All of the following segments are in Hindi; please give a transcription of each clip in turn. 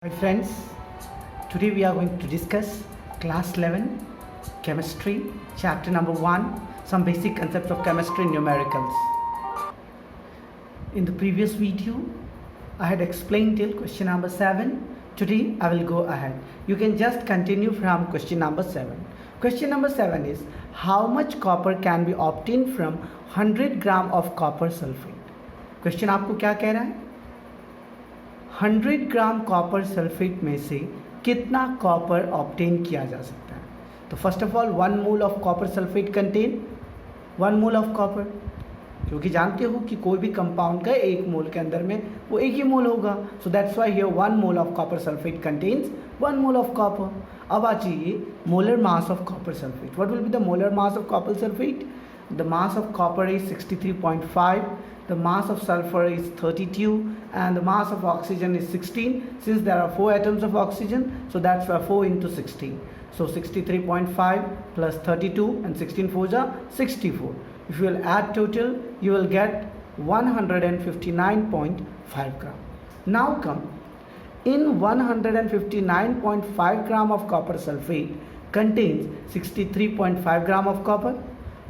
Hi friends, today we are going to discuss class 11 chemistry chapter number 1, some basic concepts of chemistry numericals. In the previous video I had explained till question number 7. Today I will go ahead. You can just continue from question number 7. Question number 7 is how much copper can be obtained from 100 gram of copper sulfate. Question आपको क्या कह रहा है? 100 ग्राम कॉपर सल्फेट में से कितना कॉपर ऑब्टेन किया जा सकता है? तो first of all 1 mole of copper sulphate contain 1 mole of copper, क्योंकि जानते हो कि कोई भी कंपाउंड का 1 मोल के अंदर में वो 1 ही मोल होगा. So that's why here 1 mole of copper sulphate contains 1 mole of copper. अब आ जाइए molar mass of copper sulphate. What will be the molar mass of copper sulphate? The mass of copper is 63.5, the mass of sulfur is 32, and the mass of oxygen is 16. Since there are 4 atoms of oxygen, so that's why 4 into 16. So 63.5 plus 32 and 16 4s are 64. If you will add total, you will get 159.5 gram. Now come, in 159.5 gram of copper sulfate contains 63.5 gram of copper.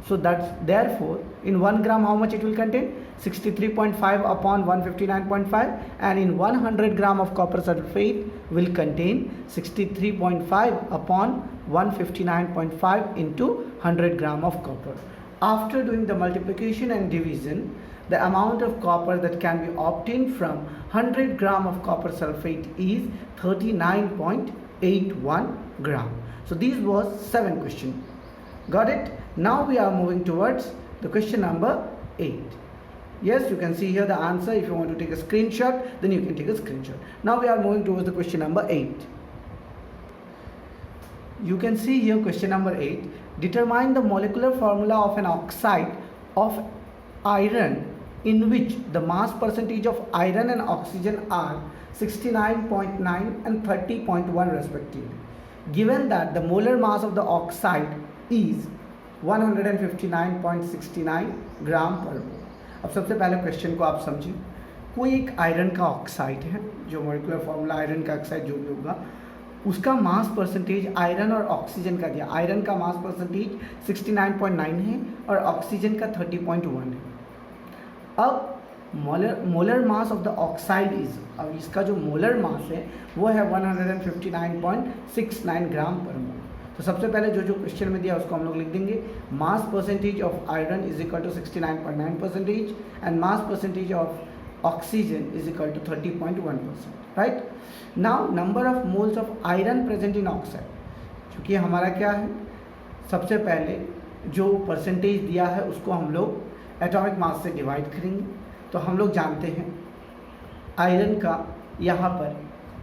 So that's therefore in 1 gram how much it will contain? 63.5 upon 159.5, and in 100 gram of copper sulfate will contain 63.5 upon 159.5 into 100 gram of copper. After doing the multiplication and division, the amount of copper that can be obtained from 100 gram of copper sulfate is 39.81 gram. So these was 7 questions. Got it? Now we are moving towards the question number 8. Yes, you can see here the answer. If you want to take a screenshot, then you can take a screenshot. Now we are moving towards the question number 8. You can see here question number 8. Determine the molecular formula of an oxide of iron in which the mass percentage of iron and oxygen are 69.9 and 30.1 respectively. Given that the molar mass of the oxide is 159.69 gram per मोल. अब सबसे पहले क्वेश्चन को आप समझिए. कोई एक आयरन का ऑक्साइड है, जो मोलिकुलर फॉर्मूला आयरन का ऑक्साइड जो भी होगा उसका मास परसेंटेज आयरन और ऑक्सीजन का दिया. आयरन का मास परसेंटेज 69.9 है और ऑक्सीजन का 30.1 है. अब molar mass of the oxide is, अब इसका जो मोलर मास है वो है 159.69 ग्राम पर मोल. तो सबसे पहले जो जो क्वेश्चन में दिया उसको हम लोग लिख देंगे. Mass percentage of iron is equal to 69.9% and mass percentage of oxygen is equal to 30.1%. Right. Now number of moles of iron present in oxide, क्योंकि हमारा क्या है, सबसे पहले जो परसेंटेज दिया है उसको हम लोग एटॉमिक मास से डिवाइड करेंगे. तो हम लोग जानते हैं आयरन का यहाँ पर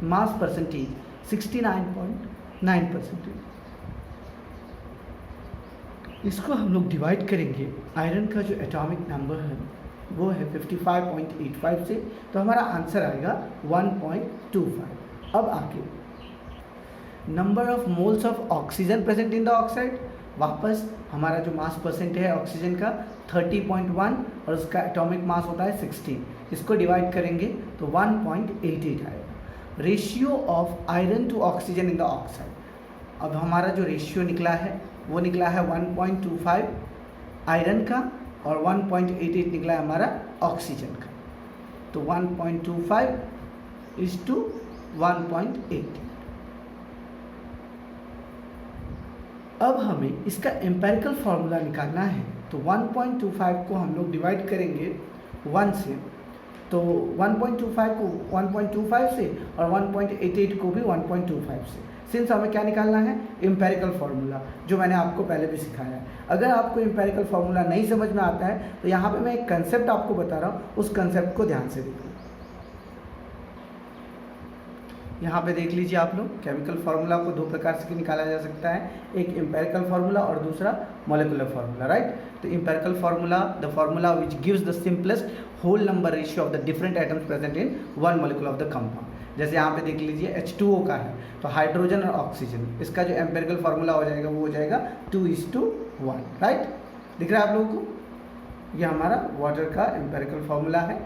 मास परसेंटेज 69.9%. इसको हम लोग डिवाइड करेंगे. आयरन का जो एटॉमिक नंबर है वो है 55.85 से, तो हमारा आंसर आएगा 1.25. अब आगे number of moles of oxygen present in the oxide. वापस हमारा जो मास परसेंट है ऑक्सीजन का 30.1 और उसका एटॉमिक मास होता है 16. इसको डिवाइड करेंगे तो 1.88 आएगा. Ratio of iron to oxygen in the oxide. अब हमारा जो रेशियो निकला है वो निकला है 1.25 आयरन का और 1.88 निकला है हमारा ऑक्सीजन का. तो 1.25 इज टू 1.88. अब हमें इसका एम्पेरिकल फार्मूला निकालना है. तो 1.25 को हम लोग डिवाइड करेंगे 1 से, तो 1.25 को 1.25 से और 1.88 को भी 1.25 से. सिंस हमें क्या निकालना है, एम्पेरिकल फार्मूला, जो मैंने आपको पहले भी सिखाया है. अगर आपको एम्पेरिकल फार्मूला नहीं समझ में आता है तो यहाँ पे मैं एक कंसेप्ट आपको बता रहा हूँ, उस कंसेप्ट को ध्यान से देखिए. यहाँ पे देख लीजिए आप लोग, केमिकल फार्मूला को 2 प्रकार से निकाला जा सकता है, एक एम्पेरिकल फार्मूला और दूसरा मोलिकुलर फार्मूला. राइट. तो empirical formula, the formula which gives the simplest whole number ratio of the different atoms present in one molecule of the compound. जैसे यहाँ पे देख लीजिए H2O का है तो हाइड्रोजन और ऑक्सीजन, इसका जो एम्पेरिकल फार्मूला हो जाएगा वो हो जाएगा 2:1. राइट. दिख रहा है आप लोगों को, ये हमारा वाटर का एम्पेरिकल फार्मूला है.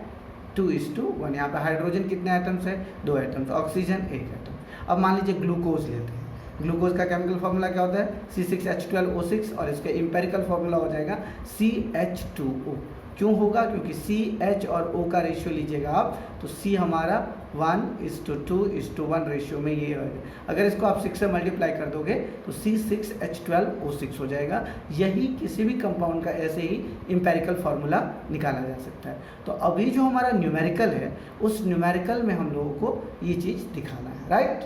2:1। यहाँ पे हाइड्रोजन कितने एटम्स है? 2 एटम्स, ऑक्सीजन 1 एटम। अब मान लीजिए ग्लूकोज लेते हैं। ग्लूकोज का केमिकल फार्मूला क्या होता है? C6H12O6 और इसका इम्पेरिकल फार्मूला हो जाएगा CH2O। क्यों होगा? क्योंकि CH और O का रेशियो लीजिएगा आप तो C हमारा 1:2:1 रेशियो में ये होगा। अगर इसको आप 6 से मल्टीप्लाई कर दोगे तो C6H12O6 हो जाएगा। यही किसी भी कंपाउंड का ऐसे ही इम्पेरिकल फार्मूला निकाला जा सकता है। तो अभी जो हमारा न्यूमेरिकल है उस न्यूमेरिकल में हम लोगों को ये चीज़ दिखाना है, राइट।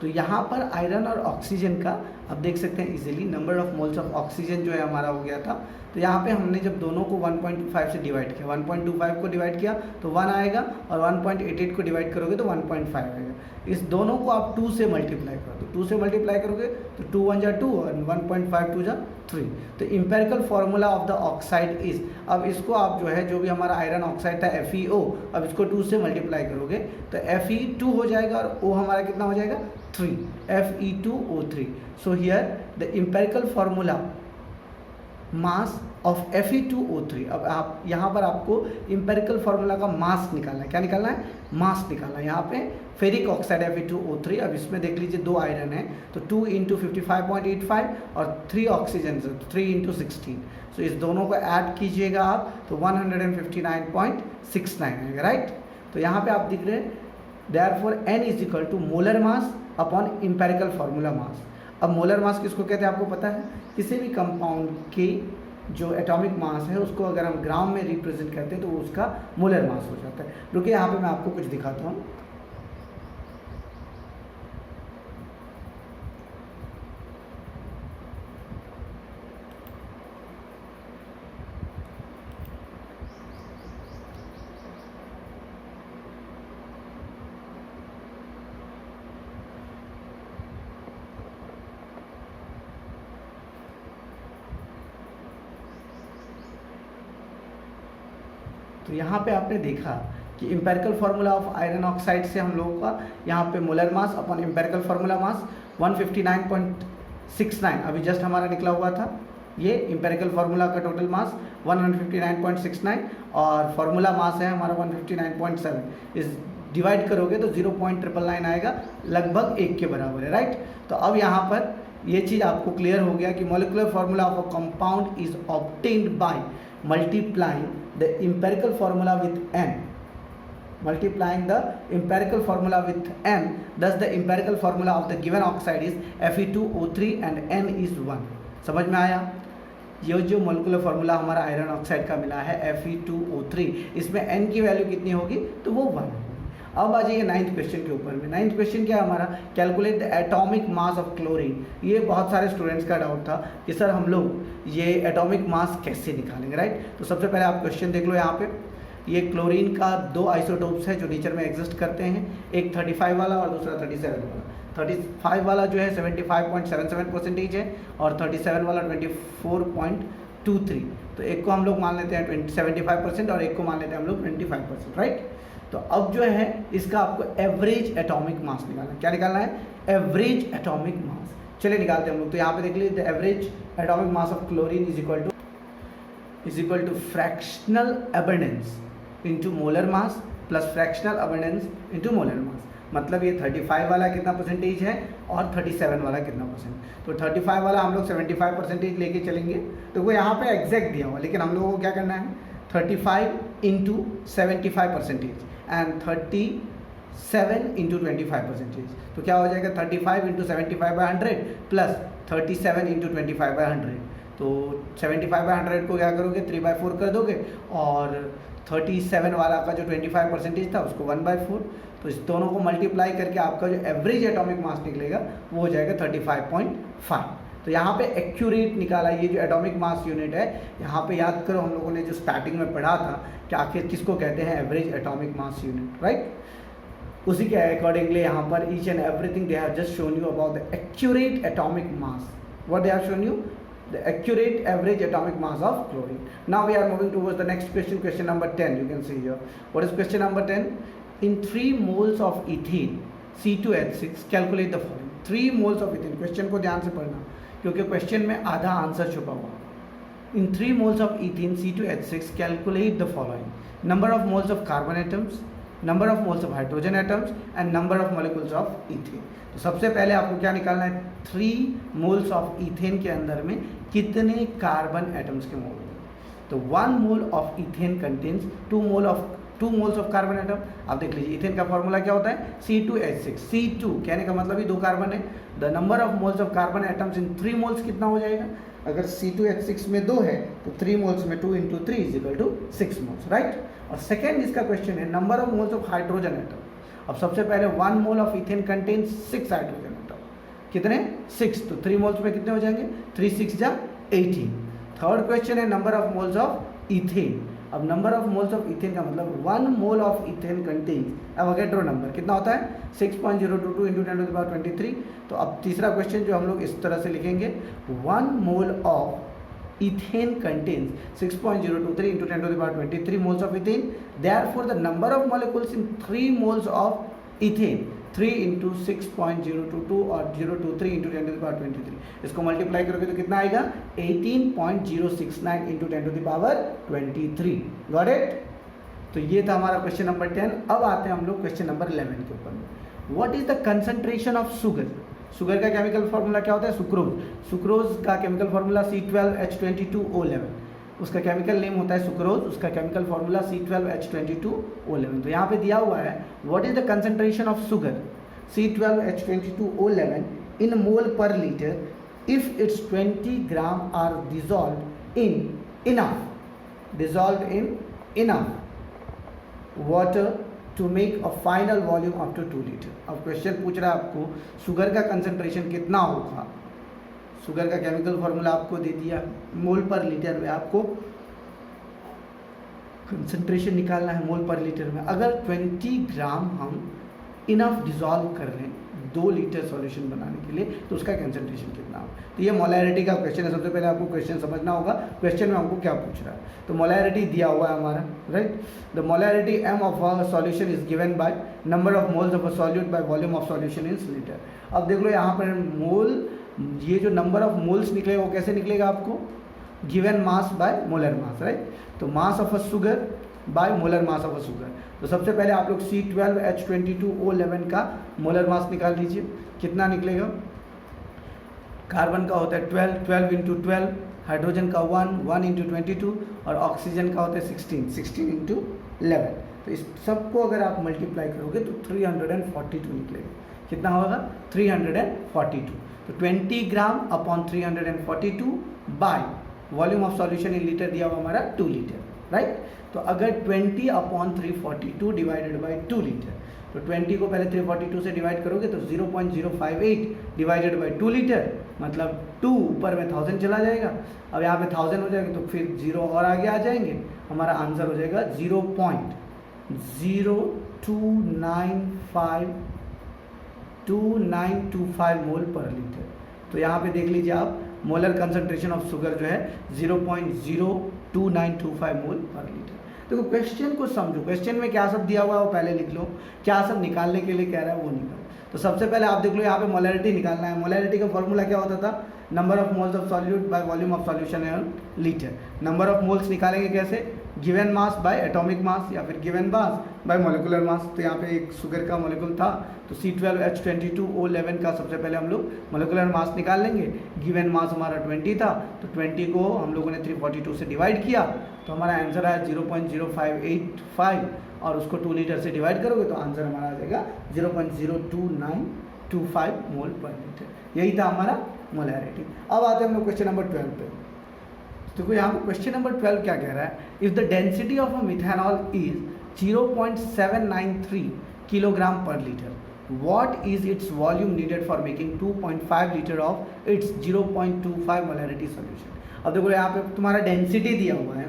तो यहाँ पर आयरन और ऑक्सीजन का आप देख सकते हैं easily number of moles of oxygen जो है हमारा हो गया था। तो यहाँ पे हमने जब दोनों को 1.5 से डिवाइड किया, 1.25 को डिवाइड किया तो 1 आएगा और 1.88 को डिवाइड करोगे तो 1.5 आएगा। इस दोनों को आप 2 से मल्टीप्लाई करो तो 2 से मल्टीप्लाई करोगे तो 2 1 जा 2 और 1.5 2 जा 3। तो empirical formula of the oxide is, अब इसको आप जो है जो भी हमारा आयरन ऑक्साइड था FeO, अब इसको 2 से मल्टीप्लाई करोगे तो Fe2 हो जाएगा और O हमारा कितना हो जाएगा? 3, Fe2O3। So here the empirical formula mass of Fe2O3। अब आप यहाँ पर आपको इम्पेरिकल फार्मूला का मास निकालना है। क्या निकालना है? मास निकालना है। यहाँ पे फेरिक ऑक्साइड Fe2O3, अब इसमें देख लीजिए 2 आयरन है तो 2 × 55.85 और 3 ऑक्सीजन 3 × 16। सो इस दोनों को ऐड कीजिएगा आप तो 159.69 आएगा, राइट। तो यहाँ पे आप दिख रहे हैं therefore N = molar mass upon empirical formula mass. अब मोलर मास किसको कहते हैं आपको पता है? किसी भी कंपाउंड की जो एटॉमिक मास है उसको अगर हम ग्राम में रिप्रेजेंट करते हैं तो वो उसका मोलर मास हो जाता है। रुकिए यहाँ पे मैं आपको कुछ दिखाता हूँ। तो यहाँ पे आपने देखा कि empirical formula of iron oxide से हम लोगों का यहाँ पे molar mass upon empirical formula mass 159.69 अभी जस्ट हमारा निकला हुआ था। ये इम्पेरिकल फार्मूला का टोटल मास 159.69 और फार्मूला मास है हमारा 159.7। इस डिवाइड करोगे तो 0.999 आएगा, लगभग 1 के बराबर है, राइट। तो अब यहाँ पर ये चीज़ आपको क्लियर हो गया कि molecular formula of a compound is obtained by multiplying the empirical formula with n, multiplying the empirical formula with n. Thus the empirical formula of the given oxide is Fe2O3 and n is 1। समझ में आया? ये जो मोलिकुलर फार्मूला हमारा आयरन ऑक्साइड का मिला है Fe2O3, इसमें n की वैल्यू कितनी होगी? तो वो 1 होगी। अब आ जाइए 9th क्वेश्चन के ऊपर में। 9th क्वेश्चन क्या है हमारा? Calculate the atomic mass of chlorine. ये बहुत सारे स्टूडेंट्स का डाउट था कि सर हम लोग ये एटॉमिक मास कैसे निकालेंगे, राइट। तो सबसे पहले आप क्वेश्चन देख लो। यहाँ पे ये क्लोरीन का 2 आइसोटोप्स है जो नेचर में एग्जिस्ट करते हैं, एक 35 वाला और दूसरा 37 वाला। 35 वाला जो है 75.77% है और 37 वाला 24.23। तो एक को हम लोग मान लेते हैं 75% और एक को मान लेते हैं हम लोग 25%, राइट। तो अब जो है इसका आपको एवरेज एटॉमिक मास निकालना है। क्या निकालना है? एवरेज एटॉमिक मास। चलिए निकालते हैं हम लोग। तो यहाँ पे देख लीजिए average atomic mass of chlorine is equal to fractional abundance into molar mass plus fractional abundance into molar mass. मतलब ये 35 वाला कितना परसेंटेज है और 37 वाला कितना परसेंट। तो 35 वाला हम लोग 75% लेके चलेंगे। तो वो यहाँ पे एग्जैक्ट दिया हुआ, लेकिन हम लोगों को क्या करना है? 35 × 75% एंड 37 × 25%। तो क्या हो जाएगा? 35 × 75/100 प्लस 37 × 25/100। तो 75/100 को क्या करोगे? 3/4 कर दोगे और 37 वाला का जो 25% था उसको 1/4। तो इस दोनों को मल्टीप्लाई करके आपका जो एवरेज एटॉमिक मास निकलेगा वो हो जाएगा 35.5। तो यहाँ पे एक्यूरेट निकाला। ये जो एटॉमिक मास यूनिट है, यहाँ पे याद करो हम लोगों ने जो स्टार्टिंग में पढ़ा था कि आखिर किसको कहते हैं? Average atomic mass unit, right. उसी के अकॉर्डिंगली यहाँ पर each and everything they have just shown you about the accurate atomic mass. What they have shown you? The accurate average atomic mass of chlorine. Now we are moving towards the next question, question number 10. You can see here. What is question number 10? In 3 moles of ethene, C2H6, calculate the following. 3 moles of ethene. Question को ध्यान से पढ़ना क्योंकि क्वेश्चन में आधा आंसर छुपा हुआ। In 3 moles of ethene C2H6, calculate the following: number of moles of carbon atoms, number of moles of hydrogen atoms and number of molecules of ethane. तो सबसे पहले आपको क्या निकालना है? 3 मोल्स ऑफ इथेन के अंदर में कितने कार्बन एटम्स के मोल होंगे. तो 1 mole of ethane contains 2 moles of carbon atom. आप देख लीजिए इथेन का फॉर्मूला क्या होता है? C2H6. C2 कहने का मतलब ही 2 कार्बन है. The number of moles of carbon atoms in 3 moles कितना हो जाएगा? अगर C2H6 में 2 है तो 3 मोल्स में 2 into 3 is equal to 6 moles, right. और सेकेंड इसका क्वेश्चन है number of moles of hydrogen atom. अब सबसे पहले 1 mole of ethane contains 6 hydrogen atom. कितने? 6. तो 3 मोल्स में कितने हो जाएंगे? 3 6 जा 18. थर्ड क्वेश्चन है number of moles of ethane. अब number of moles of ethane का मतलब 1 mole of ethane contains Avogadro number कितना होता है? 6.022 इंटू 10 टू द पावर 23. तो अब तीसरा क्वेश्चन जो हम लोग इस तरह से लिखेंगे 1 mole of ethane contains 6.023 into 10 to the power 23 moles of ethane. Therefore the number of molecules in 3 moles of ethane 3 into 6.022 और 023 इंटू 10 टू द पावर 23. इसको मल्टीप्लाई करोगे तो कितना आएगा? 18.069 into 10 to the power 23. Got it? तो ये था हमारा क्वेश्चन नंबर 10. अब आते हैं हम लोग क्वेश्चन नंबर 11 के ऊपर. What is the concentration of sugar? Sugar का केमिकल फॉर्मूला क्या होता है? सुक्रोज. सुक्रोज का केमिकल फॉर्मूला C12H22O11. उसका केमिकल नेम होता है सुक्रोज. उसका केमिकल फॉर्मूला C12H22O11. तो यहाँ पे दिया हुआ है what is the concentration of sugar C12H22O11 in mole per litre if it's 20 gram are dissolved in enough water to make a final volume up to 2 litre. अब क्वेश्चन पूछ रहा है आपको शुगर का कंसंट्रेशन कितना होगा. शुगर का केमिकल फॉर्मूला आपको दे दिया, मोल पर लीटर में आपको कंसंट्रेशन निकालना है मोल पर लीटर में. अगर 20 ग्राम हम इनफ डिजॉल्व कर रहे हैं 2 लीटर सॉल्यूशन बनाने के लिए तो उसका कंसंट्रेशन कितना होगा. तो ये मोलैरिटी का क्वेश्चन है. सबसे पहले आपको क्वेश्चन समझना होगा क्वेश्चन में हमको क्या पूछ रहा है. तो मोलैरिटी दिया हुआ है हमारा, right. The molarity m of a solution is given by number of moles of a solute by volume of solution in litre. अब देख लो यहाँ पर मोल, ये जो नंबर ऑफ मोल्स निकलेगा वो कैसे निकलेगा आपको? Given mass by molar mass, right. तो mass of a sugar by molar mass of a sugar. तो सबसे पहले आप लोग C12H22O11 का मोलर मास निकाल लीजिए. कितना निकलेगा? कार्बन का होता है 12 इंटू 12, हाइड्रोजन का 1 इंटू 22 और ऑक्सीजन का होता है 16 इंटू 11. तो इस सबको अगर आप मल्टीप्लाई करोगे तो 342 निकलेगा. कितना होगा? 342. तो 20 ग्राम upon 342 by volume of solution in litre दिया हुआ हमारा 2 लीटर, राइट. तो अगर 20 अपॉन 342 डिवाइडेड बाई 2 लीटर, तो 20 को पहले 342 से डिवाइड करोगे तो 0.058 डिवाइडेड बाई 2 लीटर मतलब 2 ऊपर में 1000 चला जाएगा. अब यहाँ पे 1000 हो जाएगा तो फिर 0 और आगे आ जाएंगे. हमारा आंसर हो जाएगा 0.2925 मोल पर लीटर. तो यहाँ पे देख लीजिए आप मोलर कंसंट्रेशन ऑफ शुगर जो है 0.02925 मोल पर लीटर. देखो क्वेश्चन को समझो, क्वेश्चन में क्या सब दिया हुआ है वो पहले लिख लो, क्या सब निकालने के लिए कह रहा है वो निकालो. तो सबसे पहले आप देख लो यहाँ पे मोलैरिटी निकालना है. मोलैरिटी का फॉर्मूला क्या होता था? Number of moles of solute by volume of solution in litre. Number of moles निकालेंगे कैसे? Given mass bye atomic mass या फिर given mass bye molecular mass. तो यहाँ पे एक शुगर का मोलिकुल था तो C12H22O11 का सबसे पहले हम लोग मोलिकुलर मास निकाल लेंगे. गिवन मास हमारा 20 था तो 20 को हम लोगों ने 342 से डिवाइड किया तो हमारा आंसर आया 0.0585 और उसको 2 लीटर से डिवाइड करोगे तो आंसर हमारा आ जाएगा 0.02925 मोल पर लीटर. यही था हमारा मोलैरिटी. अब आते हैं हम लोग क्वेश्चन नंबर 12 पे. देखो यहाँ पे क्वेश्चन नंबर 12 क्या कह रहा है? If the density of a methanol is 0.793 kilogram पर litre, what is its volume needed for making 2.5 liter of its 0.25 molarity solution. अब देखो यहाँ पे तुम्हारा डेंसिटी दिया हुआ है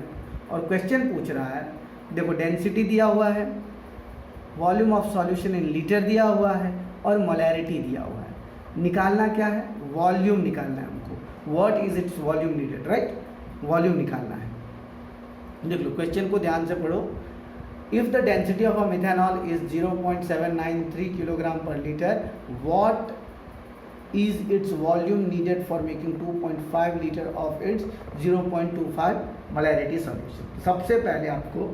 और क्वेश्चन पूछ रहा है. देखो डेंसिटी दिया हुआ है, volume of solution in litre दिया हुआ है और मोलैरिटी दिया हुआ है. निकालना क्या है? वॉल्यूम निकालना है हमको. What is its volume needed, right. Volume निकालना है. देख लो क्वेश्चन को ध्यान से पढ़ो. If the density of a methanol is 0.793 kilogram per liter, what is its volume needed for making 2.5 liter of its 0.25 molarity solution. सबसे पहले आपको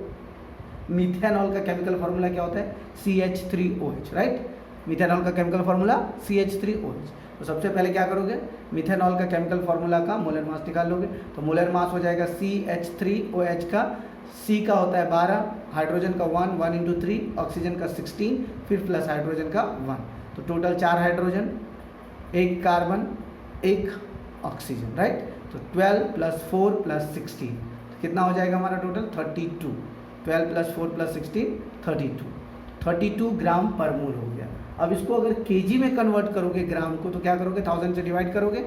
मिथेनॉल का केमिकल फार्मूला क्या होता है, CH3OH, राइट। मिथेनॉल का केमिकल फार्मूला CH3OH। तो सबसे पहले क्या करोगे, मिथेनॉल का केमिकल फार्मूला का मोलर मास निकाल लोगे। तो मोलर मास हो जाएगा CH3OH का, C का होता है 12, हाइड्रोजन का 1 इंटू 3, ऑक्सीजन का 16, फिर प्लस हाइड्रोजन का 1, तो total 4 hydrogen, 1 carbon, 1 oxygen, right. तो 12 प्लस 4 प्लस 16 कितना हो जाएगा हमारा टोटल 32। 12 प्लस 4 प्लस 16 32 ग्राम पर मोल हो गया। अब इसको अगर केजी में कन्वर्ट करोगे ग्राम को, तो क्या करोगे, 1000 से डिवाइड करोगे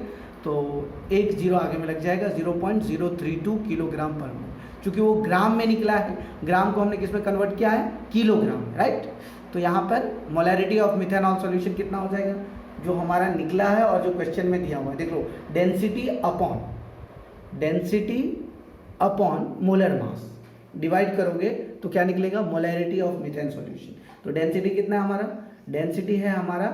तो एक जीरो आगे में लग जाएगा, 0.032 किलोग्राम पर मोल। क्योंकि वो ग्राम में निकला है, ग्राम को हमने किस में कन्वर्ट किया है, किलोग्राम में, राइट। तो यहाँ पर मोलैरिटी ऑफ मिथेनॉल सॉल्यूशन कितना हो जाएगा, जो हमारा निकला है और जो क्वेश्चन में दिया हुआ है, देख लो, density upon molar mass divide करोगे तो क्या निकलेगा, मोलैरिटी ऑफ मीथेन सॉल्यूशन। तो डेंसिटी कितना है हमारा, डेंसिटी है हमारा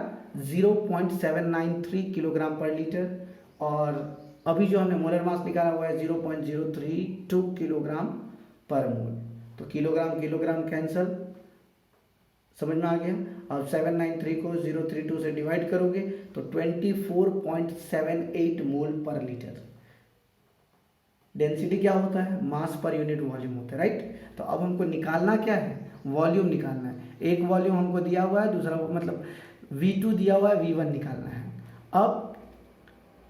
0.793 किलोग्राम पर लीटर, और अभी जो हमने मोलर मास निकाला हुआ है 0.032 किलोग्राम पर मोल। तो किलोग्राम कैंसल, समझ में आ गया। अब 793 को 032 से डिवाइड करोगे तो 24.78 मोल पर लीटर। डेंसिटी क्या होता है, मास पर यूनिट वॉल्यूम होता है, राइट। तो अब हमको निकालना क्या है, वॉल्यूम निकालना है। एक वॉल्यूम हमको दिया हुआ है, दूसरा मतलब V2 दिया हुआ है, V1 निकालना है। अब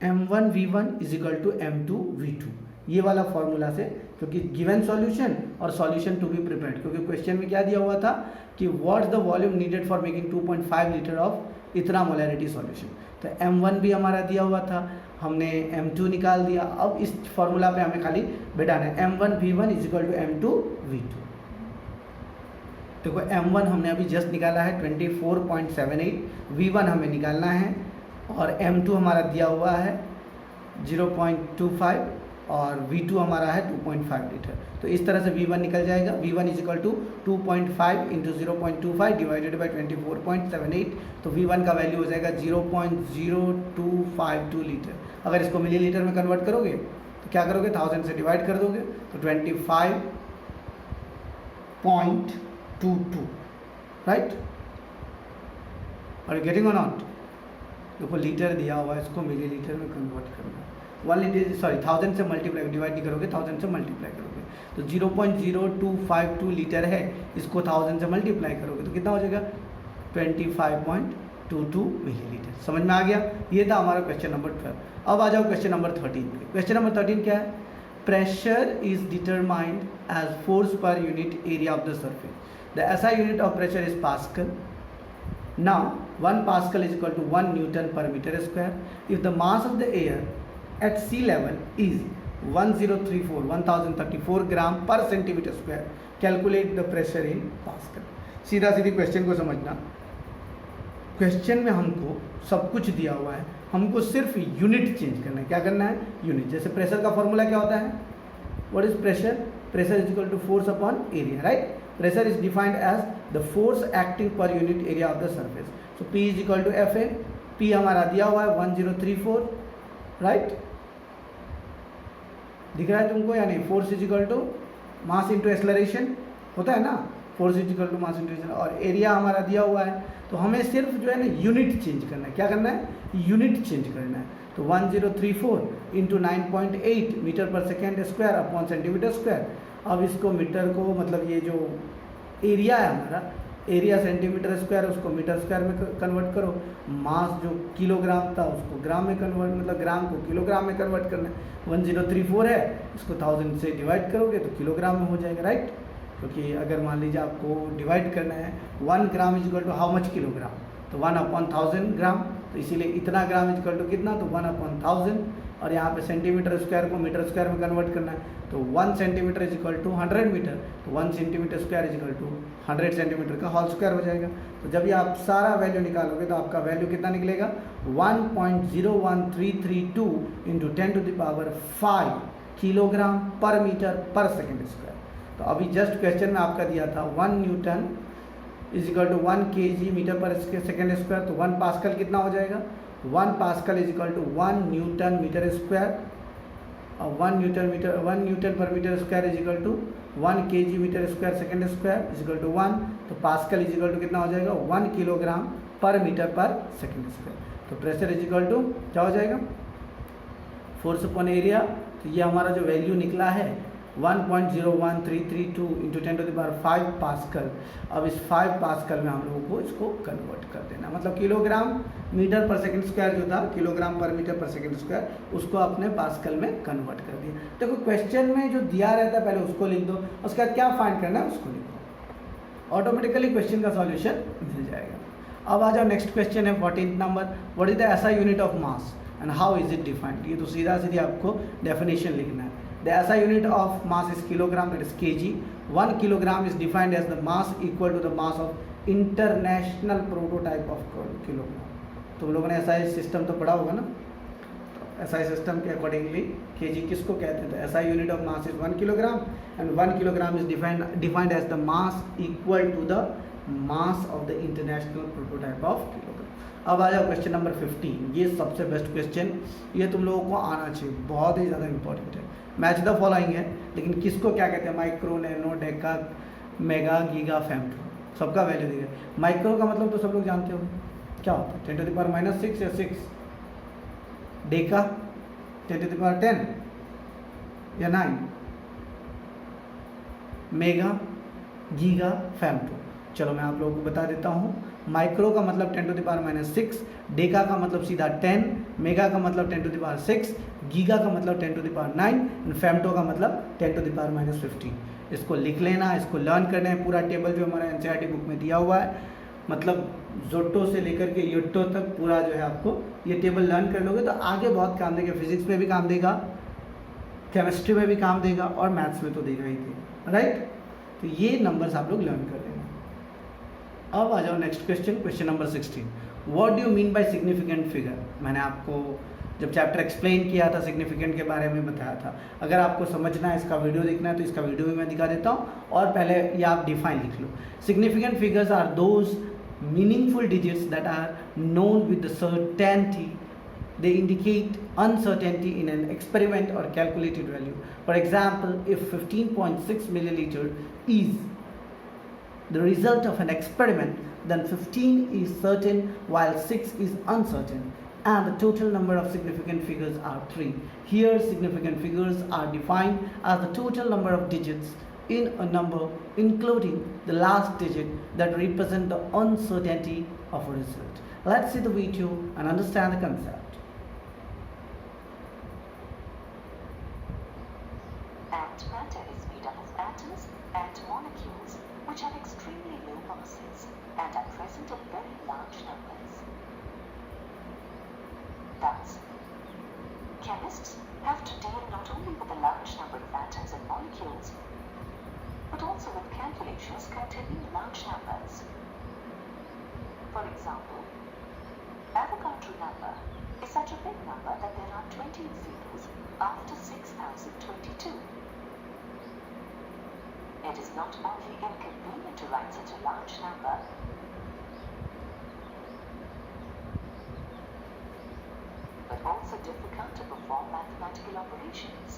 M1V1 is equal to M2V2, ये वाला फॉर्मूला से, क्योंकि गिवन सॉल्यूशन और सॉल्यूशन टू बी प्रिपेयर्ड, क्योंकि क्वेश्चन में क्या दिया हुआ था कि what's the volume needed for making 2.5 litre of इतना मोलैरिटी सॉल्यूशन। तो M1 भी हमारा दिया हुआ था, हमने M2 निकाल दिया। अब इस फॉर्मूला पे हमें खाली बैठाना है, M1V1 is equal to M2V2। देखो M1 हमने अभी जस्ट निकाला है 24.78, V1 हमें निकालना है, और M2 हमारा दिया हुआ है 0.25, और V2 हमारा है 2.5 लीटर। तो इस तरह से V1 निकल जाएगा, V1 is equal to 2.5 into 0.25 divided by 24.78, तो V1 का वैल्यू हो जाएगा 0.0252 लीटर। अगर इसको मिलीलीटर में कन्वर्ट करोगे तो क्या करोगे, 1000 से डिवाइड कर दोगे तो 25.22, राइट। आर यू गेटिंग और नॉट। देखो लीटर दिया हुआ है, इसको मिलीलीटर में कन्वर्ट करना है। 1 लीटर, सॉरी 1000 से मल्टीप्लाई, डिवाइड नहीं करोगे, 1000 से मल्टीप्लाई करोगे तो 0.0252 लीटर है, इसको 1000 से मल्टीप्लाई करोगे तो कितना हो जाएगा, 25.22 मिलीलीटर। समझ में आ गया। ये था हमारा क्वेश्चन नंबर 12। अब आ जाओ क्वेश्चन नंबर 13 पे। क्वेश्चन नंबर 13 क्या है, pressure is determined as force per unit area of the surface. The SI unit of pressure is pascal. Now 1 Pascal is equal to 1 Newton per meter square. If the mass of the air at sea level is 1034 gram per centimeter square, calculate the pressure in Pascal. सीधा सीधी क्वेश्चन को समझना। क्वेश्चन में हमको सब कुछ दिया हुआ है, हमको सिर्फ यूनिट चेंज करना है। क्या करना है, यूनिट। जैसे प्रेशर का फॉर्मूला क्या होता है, what is pressure, pressure is equal to force upon area, right. Pressure is defined as the force acting per unit area of the surface. So P is equal to FA. P हमारा दिया हुआ है 1034, राइट। दिख रहा है तुमको या नहीं। Force is equal to mass into acceleration होता है ना, force is equal to mass into acceleration, और एरिया हमारा दिया हुआ है। तो हमें सिर्फ जो है ना यूनिट चेंज करना है। क्या करना है, यूनिट चेंज करना है। तो 1034 into 9.8 metre per second square upon centimetre square. अब इसको मीटर को, मतलब ये जो एरिया है हमारा, एरिया सेंटीमीटर स्क्वायर, उसको मीटर स्क्वायर में कन्वर्ट करो। मास जो किलोग्राम था उसको ग्राम में कन्वर्ट, मतलब ग्राम को किलोग्राम में कन्वर्ट करना है। 1034 है, इसको 1000 से डिवाइड करोगे तो किलोग्राम में हो जाएगा, राइट। क्योंकि अगर मान लीजिए आपको डिवाइड करना है 1 gram is equal to how much kilogram, तो 1/1000 ग्राम, तो इसीलिए इतना ग्राम इज इक्वल टू कितना, तो 1/1000। और यहाँ पे सेंटीमीटर स्क्वायर को मीटर स्क्वायर में कन्वर्ट करना है, तो 1 centimetre is equal to 100 metre, तो 1 centimetre square is equal to 100 centimetre का होल स्क्वायर हो जाएगा। तो जब ये आप सारा वैल्यू निकालोगे तो आपका वैल्यू कितना निकलेगा, 1.01332 इंटू 10⁵ kilogram per metre per second square. तो अभी जस्ट क्वेश्चन में आपका दिया था 1 newton is equal to 1 kg metre per second square, तो 1 पास्कल कितना हो जाएगा, 1 pascal is equal to 1 newton metre square, और 1 newton per metre square is equal to 1 kg metre square second square is equal to 1, तो पास्कल इज इक्वल टू कितना हो जाएगा 1 kilogram per metre per second square. तो प्रेशर इज इक्वल टू क्या हो जाएगा, फोर्स अपॉन एरिया। तो ये हमारा जो वैल्यू निकला है 1.01332 इंटू 10⁵ पास्कल। अब इस 5 पास्कल में हम लोगों को इसको कन्वर्ट कर देना, मतलब किलोग्राम मीटर पर सेकंड स्क्वायर जो था, किलोग्राम पर मीटर पर सेकंड स्क्वायर, उसको आपने पास्कल में कन्वर्ट कर दिया। देखो क्वेश्चन में जो दिया रहता है पहले उसको लिख दो, उसके बाद क्या फाइंड करना है उसको लिख दो, ऑटोमेटिकली क्वेश्चन का सॉल्यूशन मिल जाएगा। अब आ जाओ नेक्स्ट क्वेश्चन है 14th number, what is the SI unit of mass and how is it defined. ये तो सीधा सीधी आपको डेफिनेशन लिखना है। The SI unit of mass is kilogram, that is kg. 1 kilogram is defined as the mass equal to the mass of international prototype of kilogram. तुम लोगों ने SI सिस्टम तो पढ़ा होगा ना, तो SI सिस्टम के अकॉर्डिंगली kg किसको कहते हैं, तो SI unit of mass is 1 kilogram and 1 kilogram is defined as the mass equal to the mass of the international prototype of kilogram. अब आ जाओ क्वेश्चन नंबर 15, ये सबसे बेस्ट क्वेश्चन, ये तुम लोगों को आना चाहिए, बहुत ही ज़्यादा इंपॉर्टेंट है। मैच द फॉलोइंग है, लेकिन किसको क्या कहते हैं, micro, nano, Deka, mega, giga, femto, सबका वैल्यू दिया है। माइक्रो का मतलब तो सब लोग जानते हो क्या होता है, 10⁻⁻6 या 6, डेका 10⁻10 या 9, मेगा, गीगा, फेम्टो। चलो मैं आप लोगों को बता देता हूँ, माइक्रो का मतलब 10⁻6, डेका का मतलब सीधा 10, मेगा का मतलब 10⁻6, गीगा का मतलब 10⁹, एंड फेम्टो का मतलब 10⁻15। इसको लिख लेना, इसको लर्न करना है। पूरा टेबल जो हमारा एनसीईआरटी बुक में दिया हुआ है, मतलब जोटो से लेकर के योटो तक पूरा जो है आपको ये टेबल लर्न कर लोगे तो आगे बहुत काम देगा, फिजिक्स में भी काम देगा, केमिस्ट्री में भी काम देगा और मैथ्स में तो देगा ही देगा, राइट। तो ये नंबर्स आप लोग लर्न कर लेना। अब आ जाओ next question, question number 16, what do you mean by significant figure. मैंने आपको जब चैप्टर एक्सप्लेन किया था सिग्निफिकेंट के बारे में बताया था। अगर आपको समझना है, इसका वीडियो देखना है तो इसका वीडियो भी मैं दिखा देता हूँ, और पहले ये आप डिफाइन लिख लो। Significant figures are those meaningful digits that are known with certainty, they indicate uncertainty in an experiment or calculated value. For example, if 15.6 milliliter is the result of an experiment, then 15 is certain while 6 is uncertain, and the total number of significant figures are 3. Here significant figures are defined as the total number of digits in a number including the last digit that represent the uncertainty of a result. Let's see the video and understand the concept. Matter is made up of atoms and molecules which have extremely low masses and are present in very large numbers. Thus, chemists have to deal not only with a large number of atoms and molecules, but also with calculations containing large numbers. For example, Avogadro number is such a big number that there are 20 zeros after 6022. It is not only inconvenient to write such a large number, but also difficult to perform mathematical operations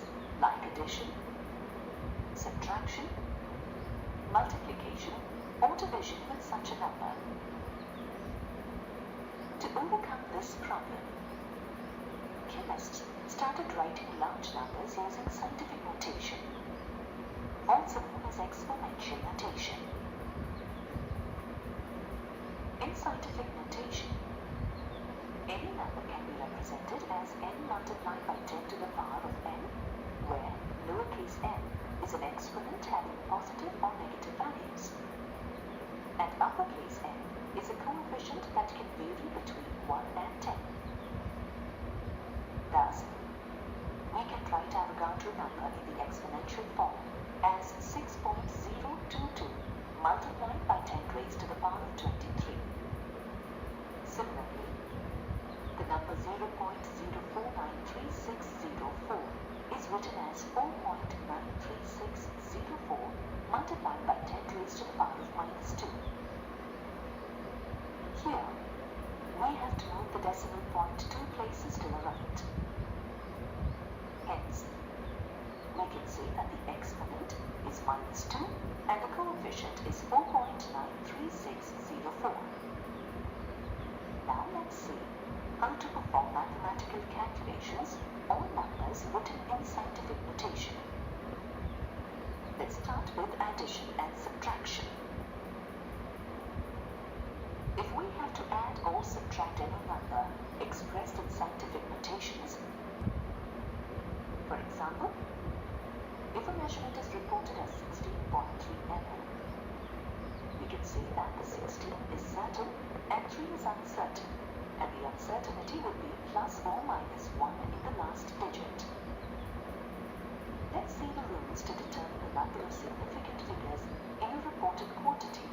like addition, subtraction, multiplication, or division with such a number. To overcome this problem, chemists started writing large numbers using scientific notation, also known as exponential notation. In scientific notation, any number can be represented as n multiplied by 10 to the power of n, where lowercase n is an exponent having positive or negative values, and uppercase n is a coefficient that can vary between 1 and 10. Thus, we can write Avogadro number in the exponential form as 6.022 multiplied by 10 raised to the power of 23. Similarly, the number 0.04936604 is written as 4.93604 multiplied by 10 raised to the power of -2. Here, we have to note the decimal point 2 places to the right. Hence, we can say that the exponent is -2 and the coefficient is 4.93604. Now let's see how to perform mathematical calculations on numbers written in scientific notation. Let's start with addition and subtraction. If we have to add or subtract any number expressed in scientific notations, for example, if a measurement is reported as 16.3 mm, we can say that the 16 is certain and 3 is uncertain, and the uncertainty would be plus or minus 1 in the last digit. Let's see the rules to determine the number of significant figures in a reported quantity.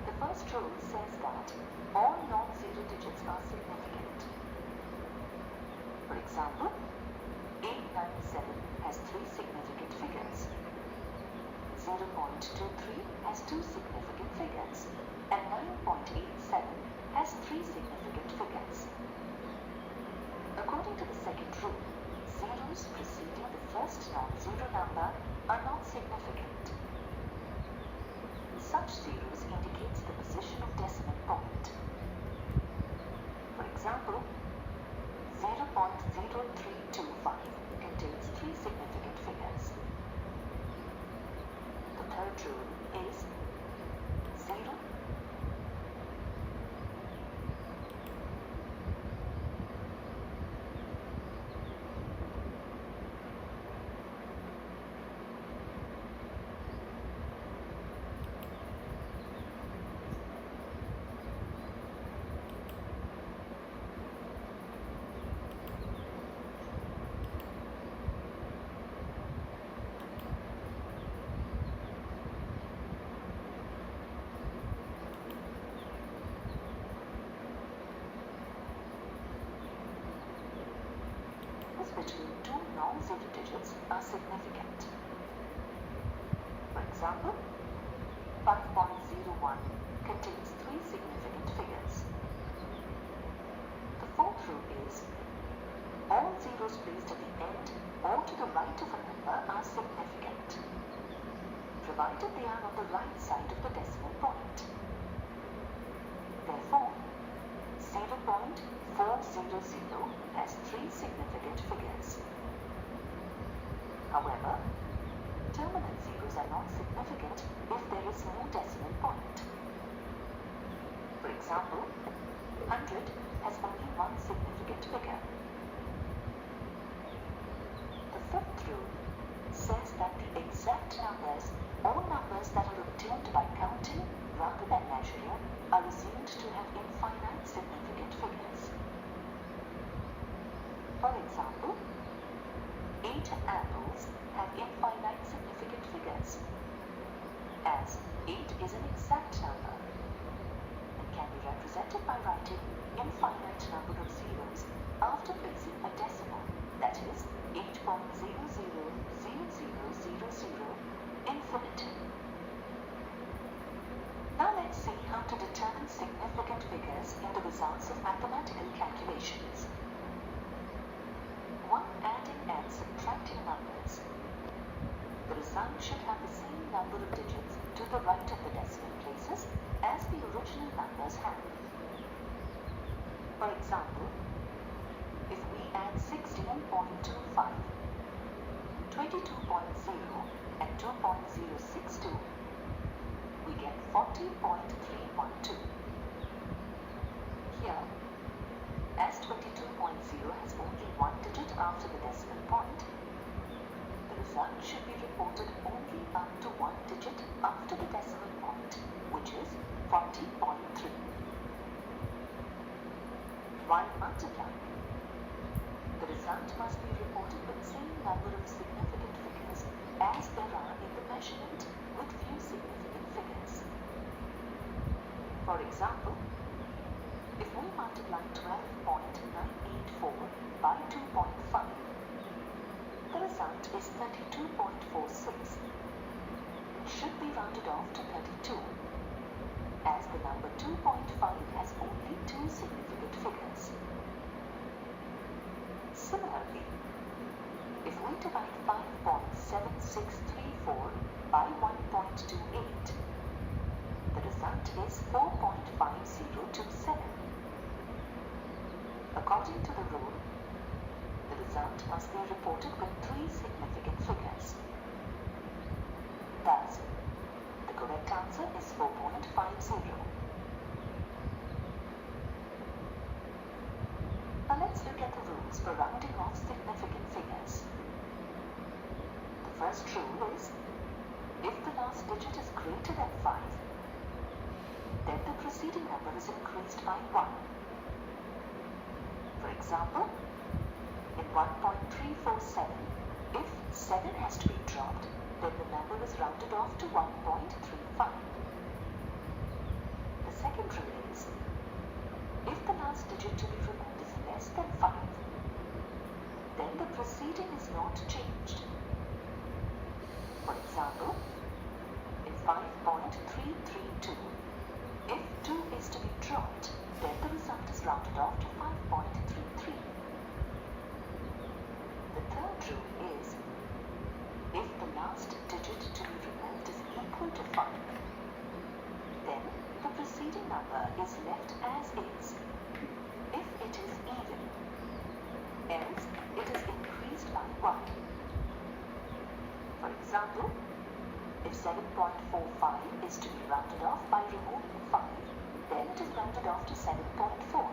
The first rule says that all non-zero digits are significant. For example, 897 has 3 significant figures, 0.23 has 2 significant figures, and 9.87 has 3 significant figures. According to the second rule, zeros preceding the first non-zero number are not significant. Such zeros indicates the position of decimal point. For example, 0.0325 contains 3 significant figures. The third rule is 0. Between two non-zero digits are significant. For example, 5.01 contains 3 significant figures. The fourth rule is all zeros placed at the end or to the right of a number are significant, provided they are on the right side of the decimal point. Therefore, 0.400 has 3 significant figures. However, terminal zeros are not significant if there is no decimal point. For example, 100 has only 1 significant figure. The fifth rule says that the exact numbers or numbers that are obtained by counting rather than measuring are assumed to have infinite significant figures. For example, 8 apples have infinite significant figures, as 8 is an exact number and can be represented by writing infinite number of zeros after placing a decimal, that is 8.000000 infinitum. Now let's see how to determine significant figures in the results of mathematical calculations. When adding and subtracting numbers, the result should have the same number of digits to the right of the decimal places as the original numbers have. For example, if we add 16.25, 22.0 and 2.062, we get 40.312. Here, as 22.0 has only 1 digit after the decimal point, the result should be reported only up to 1 digit after the decimal point, which is 40.3. While multiplying, the result must be reported with the same number of significant figures as there are in the measurement with few significant figures. For example, if we multiply 12.984 by 2.5, the result is 32.46. It should be rounded off to 32, as the number 2.5 has only divide 5.7634 by 1.28. The result is 4.5027. According to the rule, the result must be reported with 3 significant figures. Thus, the correct answer is 4.50. Now let's look at the rules for rounding off significant figures. The first rule is, if the last digit is greater than 5, then the preceding number is increased by 1. For example, in 1.347, if 7 has to be dropped, then the number is rounded off to 1.35. The second rule is, if the last digit to be removed is less than 5, then the preceding is not changed. For example, in 5.332, if 2 is to be dropped, then the result is rounded off to 5.33. The third rule is, if the last digit to be removed is equal to 5, then the preceding number is left as is. If it is even, else it is increased by 1. For example, if 7.45 is to be rounded off by removing 5, then it is rounded off to 7.4.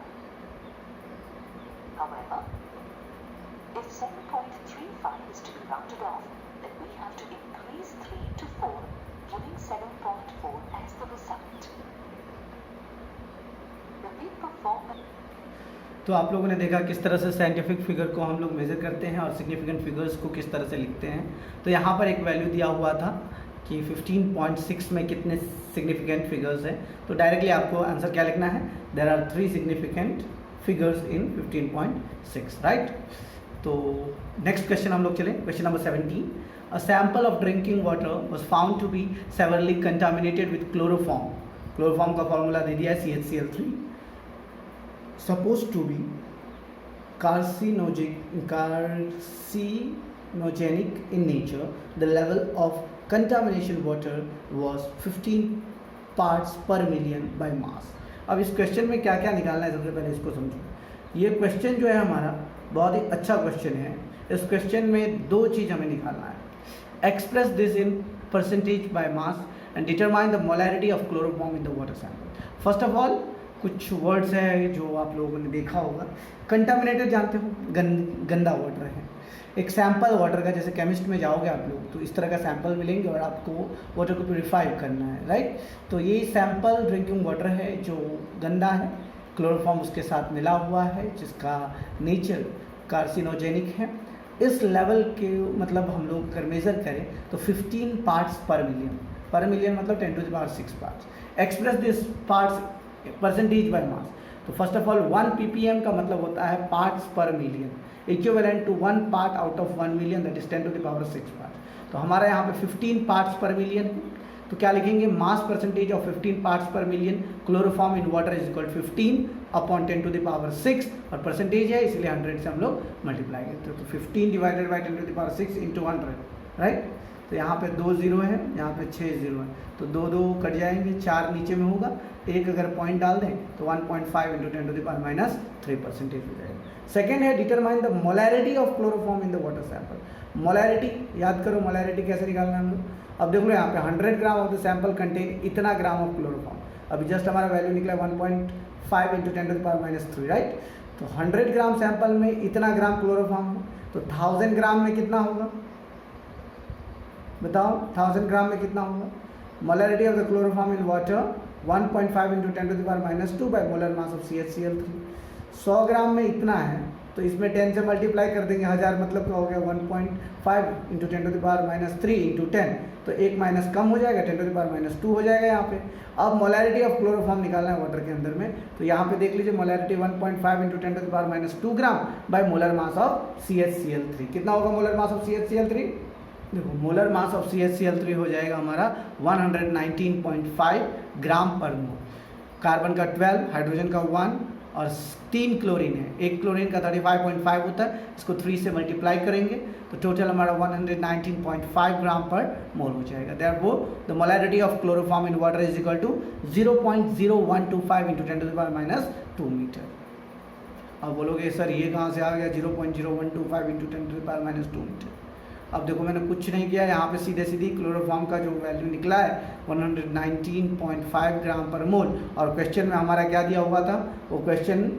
However, if 7.35 is to be rounded off, then we have to increase 3 to 4, giving 7.4 as the result. When we perform the तो आप लोगों ने देखा किस तरह से साइंटिफिक फिगर को हम लोग मेज़र करते हैं और सिग्निफिकेंट फिगर्स को किस तरह से लिखते हैं। तो यहाँ पर एक वैल्यू दिया हुआ था कि 15.6 में कितने सिग्निफिकेंट फिगर्स हैं, तो डायरेक्टली आपको आंसर क्या लिखना है, there are 3 significant figures in 15.6, right. तो नेक्स्ट क्वेश्चन हम लोग चले, question number 17। A sample of drinking water was found to be severely contaminated with chloroform. Chloroform का फॉर्मूला दे दिया है CHCl3, supposed to be carcinogenic in nature. The level of contamination water was 15 parts per million by mass. अब इस क्वेश्चन में क्या क्या निकालना है, सबसे पहले इसको समझो। ये क्वेश्चन जो है हमारा बहुत ही अच्छा क्वेश्चन है। इस क्वेश्चन में 2 चीज़ हमें निकालना है। Express this in percentage by mass and determine the molarity of chloroform in the water sample. First of all कुछ वर्ड्स हैं जो आप लोगों ने देखा होगा। कंटामिनेटेड जानते हो, गंदा वाटर है। एक सैंपल वाटर का, जैसे केमिस्ट में जाओगे आप लोग तो इस तरह का सैंपल मिलेंगे और आपको वाटर को प्योरीफाई करना है, राइट। तो ये सैंपल ड्रिंकिंग वाटर है जो गंदा है, क्लोरोफॉर्म उसके साथ मिला हुआ है जिसका नेचर कार्सिनोजेनिक है। इस लेवल के मतलब हम लोग अगर मेज़र करें तो 15 पार्ट्स पर मिलियन मतलब 10 to the power 6 parts. Express this parts percentage by mass. तो फर्स्ट ऑफ ऑल 1 ppm का मतलब होता है parts per million, equivalent to 1 part out of 1 million, that is 10 to the power 6 part. तो हमारा यहाँ पे 15 पार्ट्स पर मिलियन है, तो क्या लिखेंगे, मास percentage of 15 parts per million chloroform in water is equal 15 upon 10 to the power 6, और परसेंटेज है इसलिए 100 से हम लोग मल्टीप्लाई करते हैं। तो 15 divided by 10 to the power 6 into 100, right. तो यहाँ पे 2 0 है, यहाँ पे 6 0 है, तो 2 2 कट जाएंगे, 4 नीचे में होगा, एक अगर पॉइंट डाल दें तो 1.5 into 10 to the power -3 percentage हो जाएगा। सेकेंड है determine the molarity of chloroform in the water sample. Molarity याद करो, मोलैरिटी कैसे निकालना है हम लोग। अब देख लो यहाँ पे 100 gram of the sample contain इतना ग्राम ऑफ क्लोरोफॉर्म। अभी जस्ट हमारा वैल्यू निकला 1.5 into 10 to the power -3, right. तो 100 ग्राम सैंपल में इतना ग्राम क्लोरोफॉर्म हो तो 1000 ग्राम में कितना होगा, बताओ 1000 ग्राम में कितना होगा। Molarity of the chloroform in water 1.5 into 10 to the power -2 by molar mass of CHCl3। 100 ग्राम में इतना है तो इसमें 10 से मल्टीप्लाई कर देंगे, 1000 मतलब क्या हो गया 1.5 into 10 to the power -3 into 10, तो एक माइनस कम हो जाएगा, 10 to the power -2 हो जाएगा यहाँ पे। अब मोलैरिटी ऑफ क्लोरोफॉर्म निकालना है वाटर के अंदर में, तो यहाँ पे देख लीजिए molarity 1.5 into 10 to the power -2 gram by molar mass of CHCl3। कितना होगा मोलर मास ऑफ CHCl3, देखो मोलर मास ऑफ CHCl3 हो जाएगा हमारा 119.5 ग्राम पर मोल। कार्बन का 12, हाइड्रोजन का 1, और 3 क्लोरीन है। एक क्लोरीन का 35.5 होता है, इसको 3 से मल्टीप्लाई करेंगे तो टोटल हमारा 119.5 ग्राम पर मोल हो जाएगा। Therefore the molarity of chloroform in water is equal to 0.0125 into 10 to the power minus 2 metre. अब बोलोगे सर ये कहाँ से आ गया 0.0125 into 10 to the power minus 2 metre. अब देखो मैंने कुछ नहीं किया, यहाँ पे सीधे सीधी क्लोरोफॉर्म का जो वैल्यू निकला है 119.5 ग्राम पर मोल। और क्वेश्चन में हमारा क्या दिया हुआ था, वो क्वेश्चन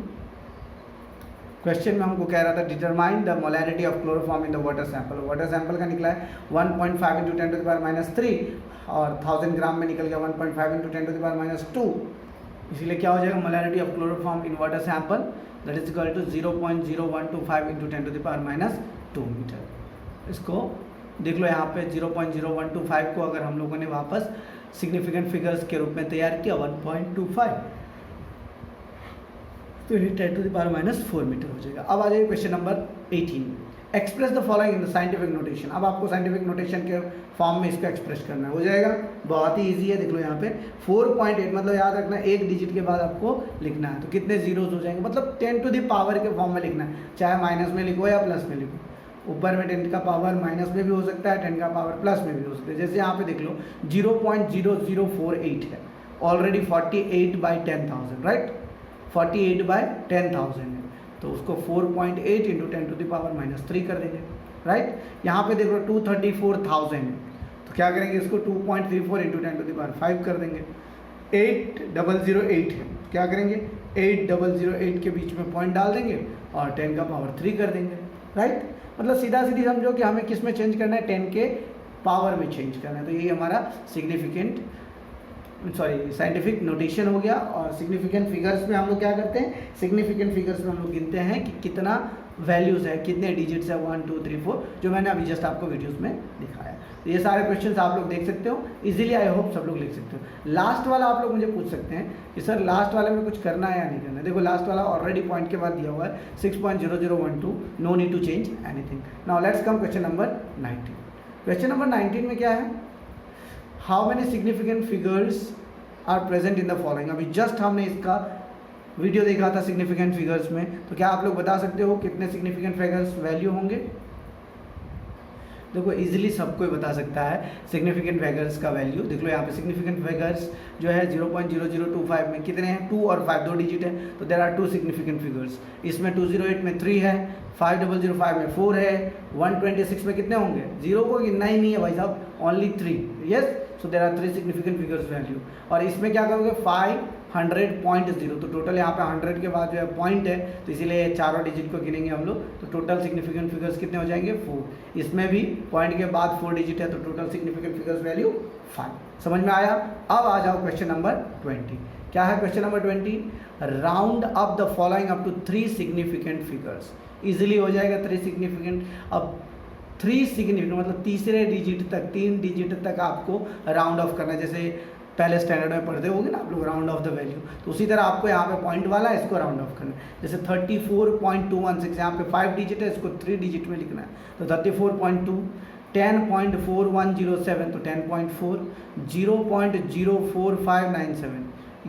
में हमको कह रहा था determine the molarity of chloroform in the water sample. Water sample का निकला है 1.5 into 10 to the power minus 3 और 1000 ग्राम में निकल गया 1.5 into 10 to the power minus 2। इसीलिए क्या हो जाएगा molarity of chloroform in water sample that is equal to 0.0125 into 10 to the power minus 2 metre. इसको देख लो, यहाँ पे 0.0125 को अगर हम लोगों ने वापस सिग्निफिकेंट फिगर्स के रूप में तैयार किया 1.25 तो ये 10 to the power minus 4 metre हो जाएगा। अब आ जाइए question number 18, express the following in the scientific notation. अब आपको साइंटिफिक नोटेशन के फॉर्म में इसको एक्सप्रेस करना है, हो जाएगा बहुत ही इजी है। देख लो यहाँ पे 4.8 मतलब याद रखना एक डिजिट के बाद आपको लिखना है, तो कितने जीरोज हो जाएंगे, मतलब 10 टू द पावर के फॉर्म में लिखना है, चाहे माइनस में लिखो या प्लस में लिखो। ऊपर में 10 का पावर माइनस में भी हो सकता है, 10 का पावर प्लस में भी हो सकता है। जैसे यहाँ पे देख लो 0.0048 है, ऑलरेडी 48/10,000 राइट, 48/10,000 है, तो उसको 4.8 into 10 to the power minus 3 कर देंगे राइट। यहाँ पे देखो 234,000 है, तो क्या करेंगे इसको 2.34 इंटू 10 टू द पावर 5 कर देंगे। 8008 है, क्या करेंगे 8008 के बीच में पॉइंट डाल देंगे और 10 का पावर 3 कर देंगे राइट। मतलब सीधा सीधी समझो कि हमें किस में चेंज करना है, 10 के पावर में चेंज करना है। तो ये हमारा साइंटिफिक नोटेशन हो गया। और सिग्निफिकेंट फिगर्स में हम लोग क्या करते हैं, सिग्निफिकेंट फिगर्स में हम लोग गिनते हैं कि कितना वैल्यूज़ है, कितने डिजिट्स है 1 2 3 4, जो मैंने अभी जस्ट आपको वीडियोस में दिखाया। तो ये सारे क्वेश्चंस आप लोग देख सकते हो इजीली, आई होप सब लोग लिख सकते हो। लास्ट वाला आप लोग मुझे पूछ सकते हैं कि सर लास्ट वाले में कुछ करना है या नहीं करना है। देखो लास्ट वाला ऑलरेडी पॉइंट के बाद दिया हुआ है 6.0012, no need to change anything. Now let's come question number 19। Question number 19 में क्या है, how many significant figures are present in the following. अभी जस्ट हमने इसका वीडियो देखा था सिग्निफिकेंट फिगर्स में, तो क्या आप लोग बता सकते हो कितने सिग्निफिकेंट फिगर्स वैल्यू होंगे। देखो इजीली सबको ही बता सकता है सिग्निफिकेंट फिगर्स का वैल्यू। देख लो यहाँ पे सिग्निफिकेंट फिगर्स जो है 0.0025 में कितने हैं, 2 और 5 2 डिजिट है, तो देयर आर 2 सिग्निफिकेंट फिगर्स। इसमें 208 में 3 है, 5005 में 4 है, 126 में कितने होंगे, 0 को गिनना ही नहीं है भाई साहब, only 3। Yes, so there are 3 significant figures value. और इसमें क्या करोगे 500.0, तो टोटल यहाँ पे 100 के बाद जो है पॉइंट है, तो इसीलिए चारों डिजिट को गिनेंगे हम लोग, तो टोटल सिग्निफिकेंट फिगर्स कितने हो जाएंगे 4। इसमें भी पॉइंट के बाद 4 डिजिट है, तो टोटल सिग्निफिकेंट फिगर्स वैल्यू 5। समझ में आया। अब आ जाओ क्वेश्चन नंबर 20। क्या है question number 20, round up the following up to 3 significant figures. Easily हो जाएगा 3 सिग्निफिकेंट। अब 3 सिग्निफिकेंट मतलब तीसरे डिजिट तक, 3 डिजिट तक आपको राउंड ऑफ करना है। जैसे पहले स्टैंडर्ड में पढ़ते होगे ना आप लोग राउंड ऑफ द वैल्यू, तो उसी तरह आपको यहाँ पे पॉइंट वाला है, इसको राउंड ऑफ करना है। जैसे 34.216 यहाँ पे 5 डिजिट है, इसको 3 डिजिट में लिखना है, तो 34.2, 10.4107 तो 10.4, 0.04597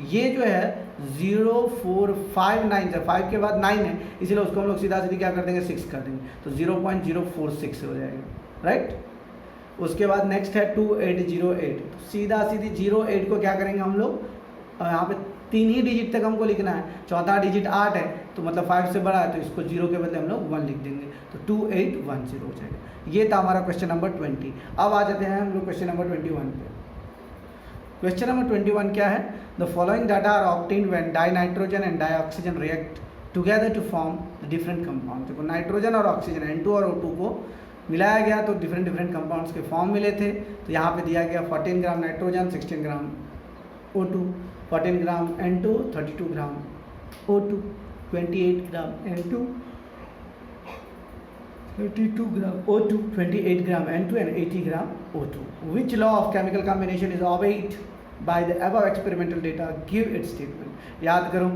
ये जो है 04597, 5 के बाद 9 है, इसीलिए उसको हम लोग सीधा सीधी क्या कर देंगे 6 कर देंगे, तो 0.046 हो जाएगा राइट। उसके बाद नेक्स्ट है 2808, तो सीधा सीधी 08 को क्या करेंगे हम लोग, यहाँ पे 3 ही डिजिट तक हमको लिखना है, चौथा डिजिट 8 है, तो मतलब 5 से बड़ा है, तो इसको 0 के बदले हम लोग 1 लिख देंगे, तो 2810 हो जाएगा। ये था हमारा क्वेश्चन नंबर 20। अब आ जाते हैं हम लोग क्वेश्चन नंबर 21 पे। क्वेश्चन नंबर 21 क्या है, the following data are obtained when dinitrogen and dioxygen react together to form different compound. देखो नाइट्रोजन और ऑक्सीजन N2 और O2 को मिलाया गया तो डिफरेंट कंपाउंड्स के फॉर्म मिले थे। तो यहाँ पे दिया गया 14 gram nitrogen, 16 gram O2, 14 gram N2, 32 gram O2, 28 gram N2, 32 gram O2, 28 gram N2 and 80 gram O2. Which law of chemical combination is obeyed by the above experimental data? Give its statement. याद करो,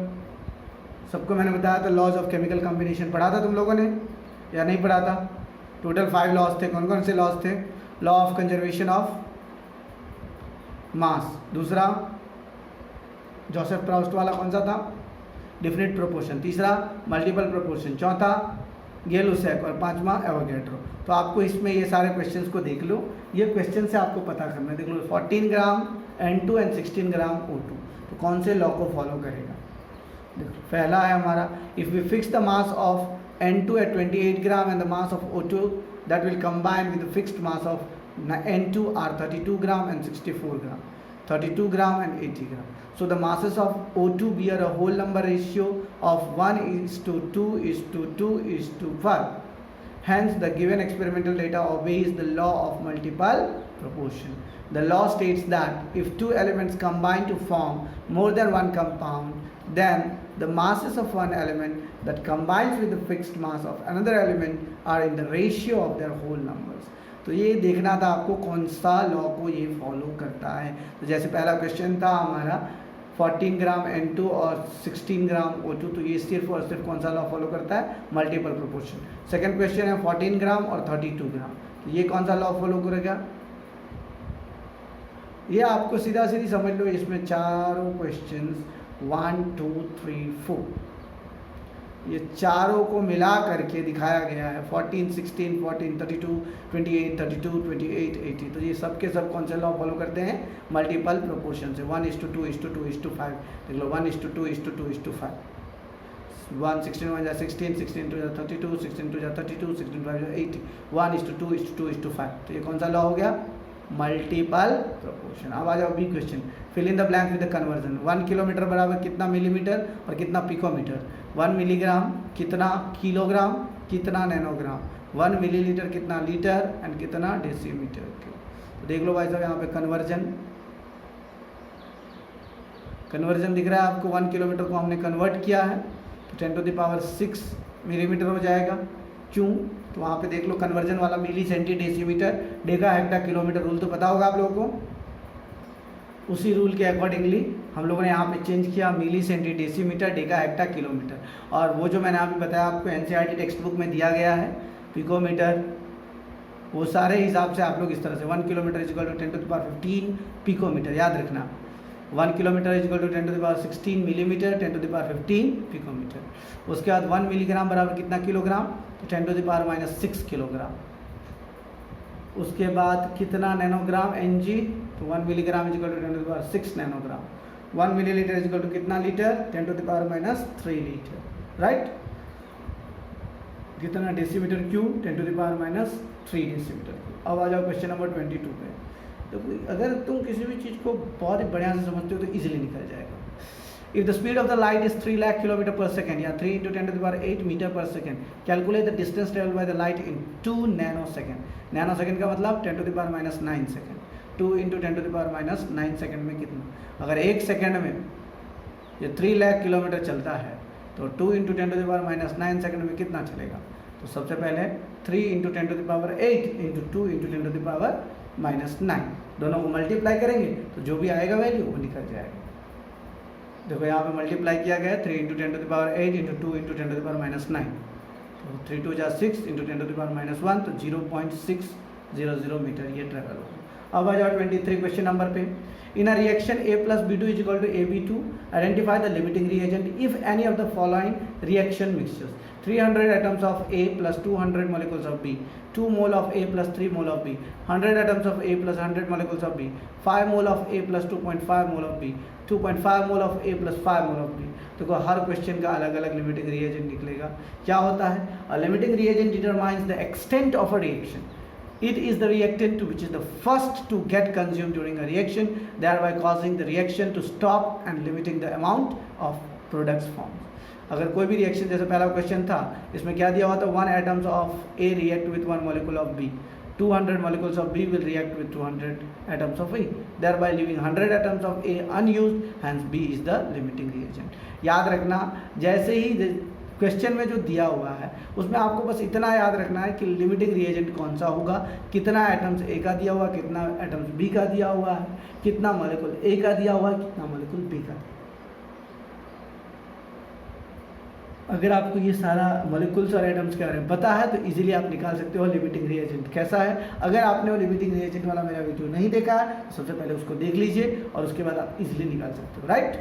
सबको मैंने बताया था लॉज ऑफ केमिकल कॉम्बिनेशन पढ़ा था तुम लोगों ने या नहीं पढ़ा था। टोटल 5 लॉज थे। कौन कौन से लॉज थे, law of conservation of mass, दूसरा जोसेफ प्राउस्ट वाला कौन सा था, डिफिनिट प्रोपोर्शन, तीसरा मल्टीपल प्रोपोर्शन, चौथा गेलुसेक और पांचवा एवोगैड्रो। तो आपको इसमें ये सारे क्वेश्चंस को देख लो, ये क्वेश्चन से आपको पता करना है। देख लो 14 ग्राम N2 एंड 16 ग्राम O2, तो कौन से लॉ को फॉलो करेगा। देखो पहला है हमारा, if we fix the mass of N2 at 28 gram and the mass of O2 that will combine with the fixed mass of N2 are 32 gram and 64 gram, 32 gram and 80 gram. So the masses of O2 bear a whole number ratio of 1:2:2:5. Hence the given experimental data obeys the law of multiple proportion. The law states that if two elements combine to form more than one compound, then the masses of one element that combines with the fixed mass of another element are in the ratio of their whole numbers. तो ये देखना था आपको कौन सा लॉ को ये फॉलो करता है। तो जैसे पहला क्वेश्चन था हमारा 14 ग्राम N2 और 16 ग्राम O2, तो ये सिर्फ और सिर्फ कौन सा लॉ फॉलो करता है, मल्टीपल प्रोपोर्शन। सेकंड क्वेश्चन है 14 ग्राम और 32 ग्राम, तो ये कौन सा लॉ फॉलो करेगा, ये आपको सीधा सीधी समझ लो। इसमें चारों क्वेश्चंस 1 2 3 4 ये चारों को मिला करके दिखाया गया है। 14 16 14 32 28 32 28 80, तो ये सब के सब कौन सा लॉ फॉलो करते हैं, मल्टीपल प्रोपोर्शन से। 1:2:2:5 देख लो, 1:2:2:5, 1 16 1 16 16 2 32 16 2 32 16 5 80, 1:2:2:5, तो ये कौन सा लॉ हो गया, मल्टीपल प्रोपोर्शन। अब आ जाओ B question, fill in the blank with the conversion. 1 kilometre बराबर कितना मिलीमीटर और कितना पिकोमीटर, 1 मिलीग्राम कितना किलोग्राम कितना नैनोग्राम, 1 मिलीलीटर कितना लीटर एंड कितना डेसीमीटर। तो देख लो भाई साहब यहाँ पे कन्वर्जन दिख रहा है आपको। 1 किलोमीटर को हमने कन्वर्ट किया है तो 10⁶ मिलीमीटर हो जाएगा। क्यों, तो वहाँ पे देख लो कन्वर्जन वाला milli centi decimetre deca hecto kilometre rule तो पता होगा आप लोगों को। उसी रूल के अकॉर्डिंगली हम लोगों ने यहाँ पे चेंज किया milli centi decimetre deca hecto kilometre. और वो जो मैंने अभी बताया आपको NCERT टेक्स्ट बुक में दिया गया है पिकोमीटर, वो सारे हिसाब से आप लोग इस तरह से 1 kilometre is equal to 10⁻15 picometre, याद रखना। 1 kilometre is equal to 10⁻16 millimetre, 10⁻15 picometre. उसके बाद 1 मिलीग्राम बराबर कितना किलोग्राम, तो 10⁻6 किलोग्राम। उसके बाद कितना नैनोग्राम Ng, तो 1 milligram is equal to 10⁻6 nanogram. 1 millilitre is equal to कितना लीटर, 10⁻³ लीटर, राइट। कितना डेसीमीटर क्यूब, 10⁻³ डेसीमीटर क्यूब। अब आ जाओ क्वेश्चन नंबर 22 पे। तो अगर तुम किसी भी चीज़ को बहुत ही बढ़िया से समझते हो तो इजीली निकल जाएगा। If the speed of the light is 3 lakh km per second, या 3 × 10⁸ metre per second, calculate the distance travel by the light in 2 nanosecond. Nanosecond का मतलब 10⁻⁹ सेकेंड, 2 × 10⁻⁹ सेकेंड में कितना, अगर 1 सेकेंड में ये 3 लाख किलोमीटर चलता है तो 2 × 10⁻⁹ सेकेंड में कितना चलेगा। तो सबसे पहले 3 × 10⁸ × 2 × 10⁻⁹ दोनों को मल्टीप्लाई करेंगे तो जो भी आएगा वैल्यू वो निकल जाएगा। देखो यहाँ पे मल्टीप्लाई किया गया है 3 × 10⁸ × 2 × 10⁻⁹, तो 3 2 6 × 10⁻⁻1, तो 0.600 मीटर ये ट्रेवल होगा। अब आ जाओ 23 क्वेश्चन नंबर पे। In a reaction A + B2 = AB2, identify the limiting reagent if any of the following reaction mixtures. 300 atoms of A plus 200 molecules of B, 2 mole of A plus 3 mole of B, 100 atoms of A plus 100 molecules of B, 5 mole of A plus 2.5 mole of B, 2.5 mole of A plus 5 mole of B। देखो हर क्वेश्चन का अलग अलग लिमिटिंग रिएजेंट निकलेगा। क्या होता है, a limiting reagent determines the extent of a reaction. It is the reactant which is the first to get consumed during a reaction, thereby causing the reaction to stop and limiting the amount of products formed। अगर कोई भी रिएक्शन, जैसे पहला क्वेश्चन था, इसमें क्या दिया हुआ था, 1 atoms of A react with 1 molecule of B, 200 molecules of B will react with 200 atoms of A, thereby leaving 100 atoms of A unused, hence B is the limiting reagent। याद रखना, जैसे ही क्वेश्चन में जो दिया हुआ है उसमें आपको बस इतना याद रखना है कि लिमिटिंग रिएजेंट कौन सा होगा, कितना एटम्स A का दिया हुआ, कितना एटम्स B का दिया हुआ है, कितना मॉलिक्यूल A का दिया हुआ है, कितना मॉलिक्यूल B का। अगर आपको ये सारा मॉलिक्यूल्स और एटम्स के बारे में पता है तो इजीली आप निकाल सकते हो लिमिटिंग रिएजेंट कैसा है। अगर आपने वो लिमिटिंग रिएजेंट वाला मेरा वीडियो नहीं देखा है तो सबसे पहले उसको देख लीजिए और उसके बाद आप इजीली निकाल सकते हो, राइट।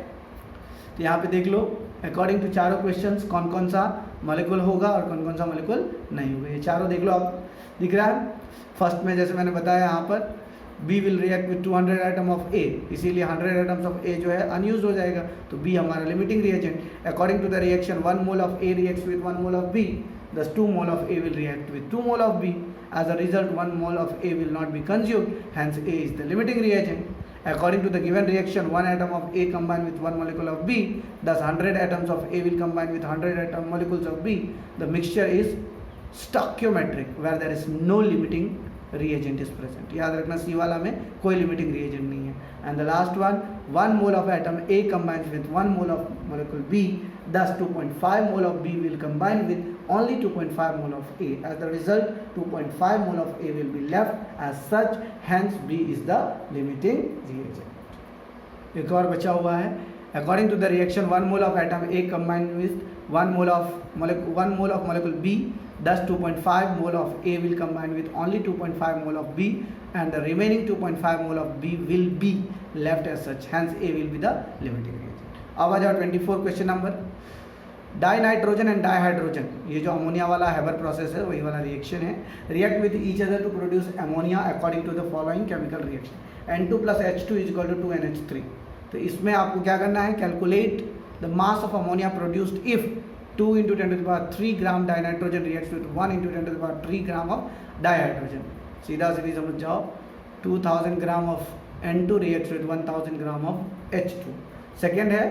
तो यहाँ पे देख लो अकॉर्डिंग टू चारों क्वेश्चंस कौन कौन सा मॉलिक्यूल होगा और कौन कौन सा मॉलिक्यूल नहीं होगा, ये चारों देख लो आप, दिख रहा है। फर्स्ट में जैसे मैंने बताया यहाँ पर B will react with 200 atom of A, इसीलिए 100 एटम्स ऑफ A जो है अनयूज हो जाएगा, तो B हमारा limiting reagent. According to the reaction 1 mole of A reacts with 1 mole of B, thus 2 mole of A will react with 2 mole of B. As a result, 1 mole of A will not be consumed, hence A is the limiting reagent. According to the given reaction, 1 atom of A combine with 1 molecule of B, thus 100 atoms of A will combine with 100 atom molecules of B. The mixture is stoichiometric, where there is no limiting reagent is present. याद रखना C वाला में कोई limiting reagent नहीं है. And the last one, 1 mole of atom A combines with 1 mole of molecule B, thus 2.5 mole of B will combine with only 2.5 mole of A. As the result, 2.5 mole of A will be left as such, hence B is the limiting reagent. एक और बचा हुआ है. According to the reaction, 1 mole of atom A combined with 1 mole of molecule B, thus 2.5 mole of A will combine with only 2.5 mole of B, and the remaining 2.5 mole of B will be left as such, hence A will be the limiting reagent. अब आ जाओ 24 question number. Die nitrogen and di hydrogen, ये जो अमोनिया वाला हैबर प्रोसेस है वही वाला रिएक्शन है, react with each other to produce ammonia according to the following chemical reaction. N2 plus H2 is equal to 2NH3. तो इसमें आपको क्या करना है, calculate the mass of ammonia produced if 2 into 10 to the power 3 gram dinitrogen reacts with 1 into 10 to the power 3 gram of dihydrogen. सीधा सीधी समझ जाओ, 2000 gram of N2 reacts with 1000 gram of H2. Second है,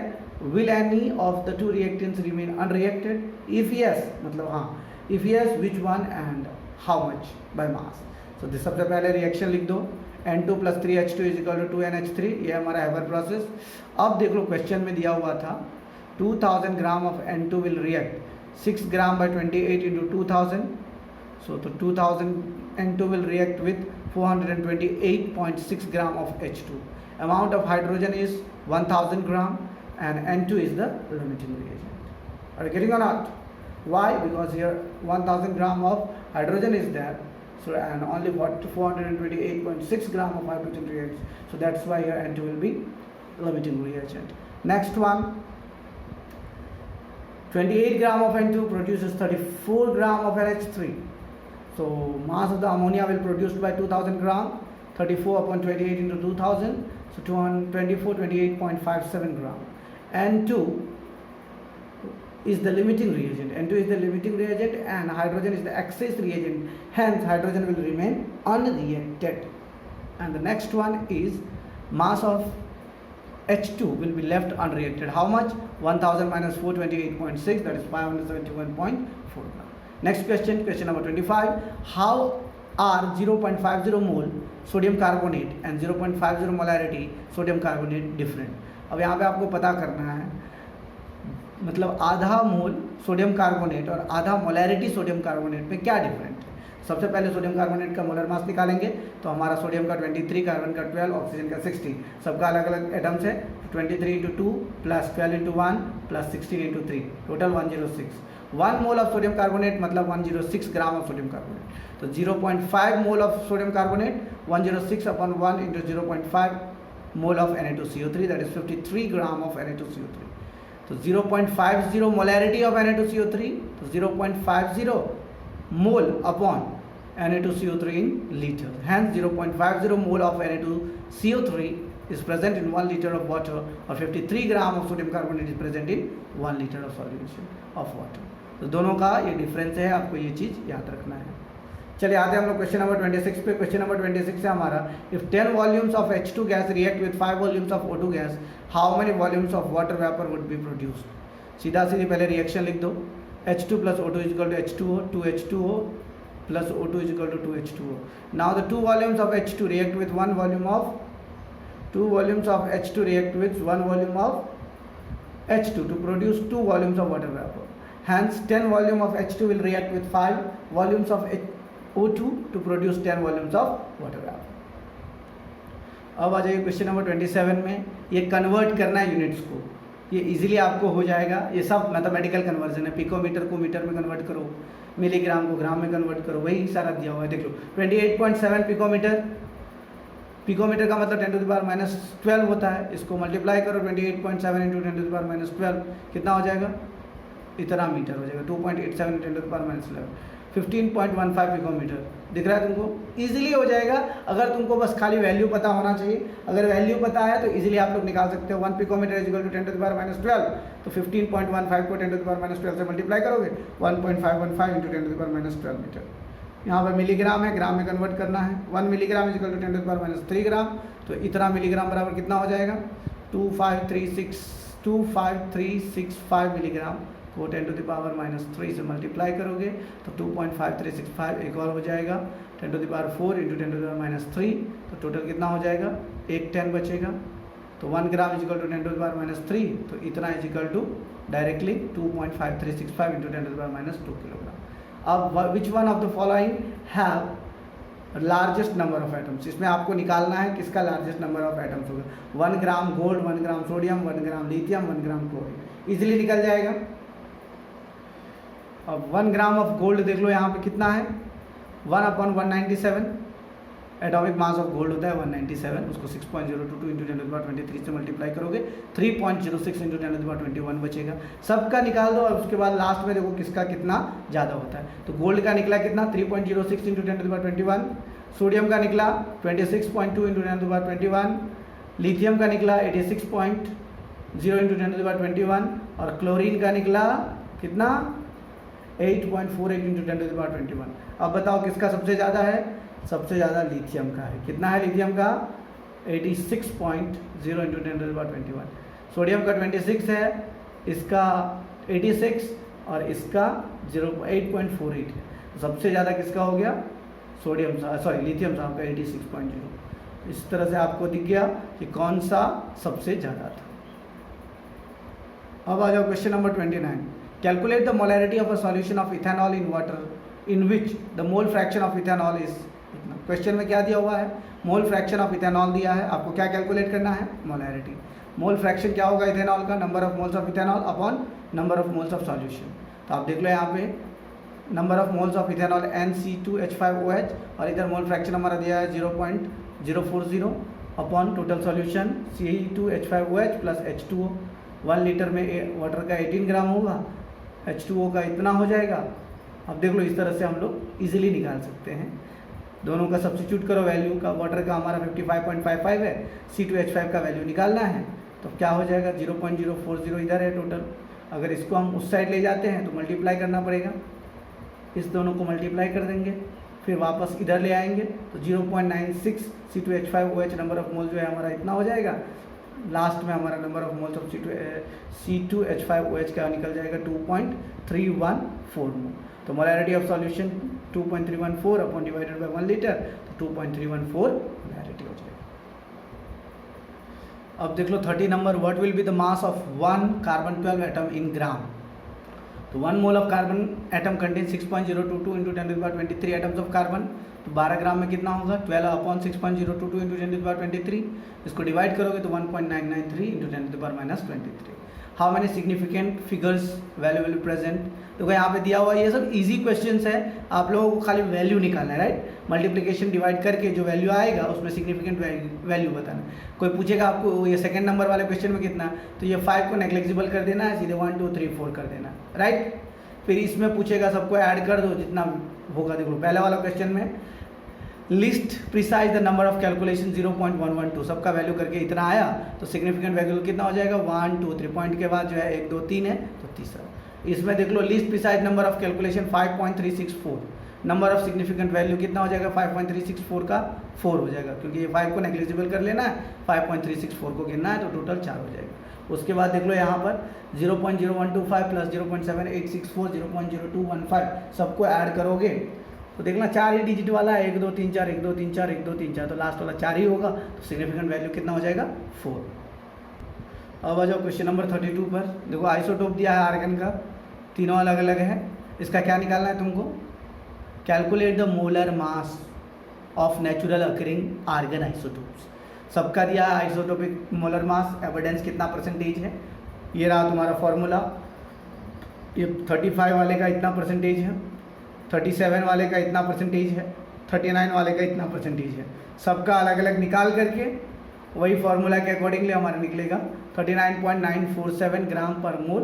will any of the two reactants remain unreacted? If yes, मतलब हाँ, if yes, which one and how much by mass? So this सबसे पहले रिएक्शन लिख दो, N2 plus 3H2 is equal to 2NH3, ये हमारा हैबर प्रोसेस. अब देख लो क्वेश्चन में दिया हुआ था 2000 gram of N2 will react 6 gram by 28 into 2000. So the 2000 N2 will react with 428.6 gram of H2. Amount of hydrogen is 1000 gram and N2 is the limiting reagent. Are you getting or not? Why? Because here 1000 gram of hydrogen is there. So and only 428.6 gram of hydrogen reacts. So that's why here N2 will be limiting reagent. Next one, 28 gram of N2 produces 34 gram of NH3. So mass of the ammonia will produced by 2000 gram, 34 upon 28 into 2000, so 28.57 gram. N2 is the limiting reagent. N2 is the limiting reagent and hydrogen is the excess reagent. Hence hydrogen will remain unreacted. And the next one is mass of H2 will be left unreacted. How much? 1000 minus 428.6, that is 571.4 gram. Next question, question number 25. How are 0.50 mole sodium carbonate and 0.50 molarity sodium carbonate different? अब यहाँ पे आपको पता करना है, मतलब आधा मोल सोडियम कार्बोनेट और आधा मोलैरिटी सोडियम कार्बोनेट में क्या डिफरेंट है. सबसे पहले सोडियम कार्बोनेट का मोलर मास निकालेंगे, तो हमारा सोडियम का 23, कार्बन का 12, ऑक्सीजन का 16, सबका अलग अलग एटम्स है. 23 into 2 plus 12 into 1 plus 16 into 3, total 106. 1 mole of sodium carbonate मतलब 106 ग्राम ऑफ सोडियम कार्बोनेट. तो 0.5 mole of sodium carbonate 106 upon 1 into 0.5 mole of Na2CO3, that is 53 gram of Na2CO3. तो 0.50 मोलैरिटी ऑफ Na2CO3, तो 0.50 mole upon Na2CO3 in liter. Hence 0.50 mole of Na2CO3 is present in 1 liter of water, or 53 gram of sodium carbonate is present in 1 liter of solution of water. तो दोनों का ये डिफरेंस है, आपको ये चीज़ याद रखना है. चलिए आते हैं हम लोग क्वेश्चन नंबर 26 पे. क्वेश्चन नंबर 26 से हमारा, if 10 volumes of H2 gas react with 5 volumes of O2 gas, how many volumes of water vapour would be produced. सीधा सीधी पहले रिएक्शन लिख दो. H2 plus O2 is equal to H2O, 2H2O plus O2 is equal to 2H2O. Now the 2 volumes of H2 react with 1 volume of H2 react with 1 volume of H2 to produce 2 volumes of water vapor. Hence 10 volume of H2 will react with 5 volumes of O2 to produce 10 volumes of water vapor. अब आ जाइए क्वेश्चन नंबर 27 में. ये कन्वर्ट करना है यूनिट्स को, ये इजीली आपको हो जाएगा. ये सब मैथमेटिकल कन्वर्जन है. पिकोमीटर को मीटर में कन्वर्ट करो, मिलीग्राम को ग्राम में कन्वर्ट करो, वही सारा दिया हुआ है. देख लो 28.7 पिकोमीटर, पिकोमीटर का मतलब 10 टू द पावर माइनस 12 होता है। इसको मल्टीप्लाई करो 28.7 into 10 to the power minus 12, कितना हो जाएगा, इतना मीटर हो जाएगा, 2.87 10 to the power minus 11, 15.15 picometre. दिख रहा है तुमको, इजीली हो जाएगा। अगर तुमको बस खाली वैल्यू पता होना चाहिए, अगर वैल्यू पता है तो इजीली आप लोग निकाल सकते हो। 1 picometre is equal to 10 to the power minus 12, तो 15.15 को 10 टू द पावर माइनस 12 से मल्टीप्लाई करोगे, 1.515 into 10 to the power minus 12 metre. यहाँ पर मिलीग्राम है, ग्राम में कन्वर्ट करना है। 1 milligram is equal to 10 to the power minus 3 gram, तो इतना मिलीग्राम बराबर कितना हो जाएगा, 25365 मिलीग्राम को 10 टू द पावर माइनस 3 से मल्टीप्लाई करोगे तो 2.5365, एक और हो जाएगा 10 to the power 4 into 10 to the power minus 3, तो टोटल कितना हो जाएगा, एक 10 बचेगा। तो 1 gram is equal to 10 to the power minus 3, तो इतना is equal to directly 2.5365 into 10 to the power minus 2 kilogram. अब which one of the following have largest number of atoms, इसमें आपको निकालना है किसका लार्जेस्ट नंबर ऑफ एटम्स होगा। 1 ग्राम गोल्ड, 1 ग्राम सोडियम, 1 ग्राम लिथियम, 1 ग्राम क्लोरीन, इजीली निकल जाएगा। अब 1 ग्राम ऑफ गोल्ड देख लो यहाँ पे कितना है, 1/197 एटॉमिक मास ऑफ गोल्ड होता है 197, उसको 6.022 इंटू 10 टू द पावर 23 से मल्टीप्लाई करोगे 3.06 इंटू 10 टू द पावर 21 बचेगा। सबका निकाल दो और उसके बाद लास्ट में देखो किसका कितना ज़्यादा होता है। तो गोल्ड का निकला कितना, 3.06 into 10 to the power 21, sodium का निकला 26.2 into 10 to the power 21, lithium का निकला 86.0 इंटू 10 टू द पावर 21, और क्लोरीन का निकला कितना, 8.48 इंटू 10 टू द पावर 21। अब बताओ किसका सबसे ज़्यादा है, सबसे ज़्यादा लिथियम का है। कितना है लिथियम का, 86.0 into 10 to the power 21। Sodium का 26 है, इसका 86 और इसका 8.48 है। तो सबसे ज़्यादा किसका हो गया, सोडियम सॉरी लिथियम साहब का 86.0। इस तरह से आपको दिख गया कि कौन सा सबसे ज़्यादा था। अब आ जाओ question number 29। Calculate the molarity of a solution of ethanol in water in which the mole fraction of ethanol is. Question में क्या दिया हुआ है, मोल फ्रैक्शन ऑफ इथेनॉल दिया है, आपको क्या कैलकुलेट करना है, मोलैरिटी। मोल फ्रैक्शन क्या होगा इथेनॉल का, number of moles of ethanol upon number of moles of solution. तो आप देख लो यहाँ पे number of moles of ethanol NC2H5OH, और इधर मोल फ्रैक्शन हमारा दिया है 0.040 upon total solution Ce2H5OH plus H2O। 1 litre में वाटर का 18 ग्राम होगा, H2O का इतना हो जाएगा। अब देख लो इस तरह से हम लोग इजीली निकाल सकते हैं। दोनों का सब्स्टिट्यूट करो वैल्यू का, वाटर का हमारा 55.55 है, C2H5 का वैल्यू निकालना है, तो क्या हो जाएगा 0.040 इधर है टोटल। अगर इसको हम उस साइड ले जाते हैं तो मल्टीप्लाई करना पड़ेगा, इस दोनों को मल्टीप्लाई कर देंगे, फिर वापस इधर ले आएंगे तो 0.96 C2H5OH नंबर ऑफ मोल जो है हमारा इतना हो जाएगा। लास्ट में हमारा number of moles of C2H5OH का निकल जाएगा 2.314 मोल। तो molarity of solution 2.314 upon divided by 1 litre, तो 2.314 मोलैरिटी हो जाएगा। अब देख लो 30 number, what will be the mass of 1 carbon 12 atom in gram. तो 1 mole of carbon atom contain 6.022 into 10 to the power 23 atoms of carbon. तो 12 ग्राम में कितना होगा, 12 upon 6.022 into 10 to the power 23, इसको डिवाइड करोगे तो 1.993 into 10 to the power minus 23। How many significant figures value will present. देखो यहाँ पे दिया हुआ ये सब इजी क्वेश्चंस है, आप लोगों को खाली वैल्यू निकालना है, राइट। मल्टीप्लिकेशन डिवाइड करके जो वैल्यू आएगा उसमें सिग्निफिकेंट वैल्यू बताना। कोई पूछेगा आपको ये सेकंड नंबर वाले क्वेश्चन में कितना, तो ये 5 को नेग्लेक्जिबल कर देना है, सीधे 1 2 3 4 कर देना, राइट। फिर इसमें पूछेगा सबको ऐड कर दो जितना होगा। देखो पहले वाला क्वेश्चन में list precise the number of calculation 0.112, सबका वैल्यू करके इतना आया, तो सिग्निफिकेंट वैल्यू कितना हो जाएगा 1 2 3 पॉइंट के बाद जो है 1 2 3 है, तो तीसरा। इसमें देख लो list precise number of calculation 5.364, number of significant value कितना हो जाएगा 5.364 का 4 हो जाएगा, क्योंकि ये 5 को नेग्लिजिबल कर लेना है, 5.364 को गिनना है, तो टोटल 4 हो जाएगा। उसके बाद देख लो यहाँ पर 0.0125 प्लस 0.7864 0.0215 सबको ऐड करोगे तो देखना 4 ही डिजिट वाला है, 1 2 3 4 1 2 3 4 1 2 3 4, तो लास्ट वाला 4 ही होगा, तो सिग्निफिकेंट वैल्यू कितना हो जाएगा 4। अब आ जाओ क्वेश्चन नंबर 32 पर। देखो आइसोटोप दिया है आर्गन का, तीनों अलग अलग है, इसका क्या निकालना है तुमको, calculate the molar mass of natural occurring argon isotopes. सबका दिया है आइसोटोपिक मोलर मास, एविडेंस कितना परसेंटेज है, ये रहा तुम्हारा फॉर्मूला। ये 35 वाले का इतना परसेंटेज है, 37 वाले का इतना परसेंटेज है, 39 वाले का इतना परसेंटेज है। सबका अलग अलग निकाल करके वही फार्मूला के अकॉर्डिंगली हमारा निकलेगा 39.947 ग्राम पर मोल।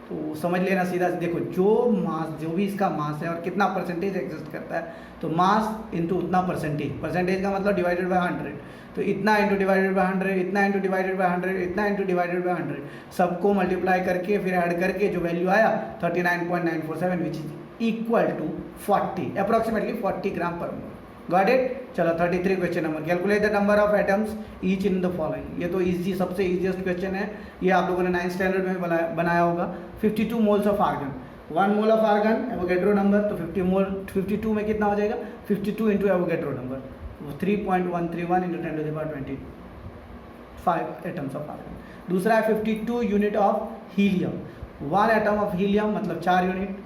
तो समझ लेना सीधा से, देखो जो भी इसका मास है और कितना परसेंटेज एग्जिस्ट करता है, तो मास इंटू उतना परसेंटेज, परसेंटेज का मतलब डिवाइडेड बाय 100, तो इतना इंटू डिवाइडेड बाय 100, इतना इंटू डिवाइडेड बाय 100, इतना इंटू डिवाइडेड बाय 100, सबको मल्टीप्लाई करके फिर ऐड करके जो वैल्यू आया 39.947 which is equal to 40 approximately 40 gram per mole. Got it. चलो 33 question number, calculate the number of atoms each in the following. ये तो इजी, सबसे इजीएस्ट क्वेश्चन है, ये आप लोगों ने 9th स्टैंडर्ड में बनाया होगा। 52 moles of argon, 1 mole of argon Avogadro number, तो 52 में कितना हो जाएगा 52 इंटू Avogadro number, 3.131 into 10 to the power 25 atoms of argon. दूसरा है 52 unit of helium, 1 atom of helium मतलब 4 यूनिट,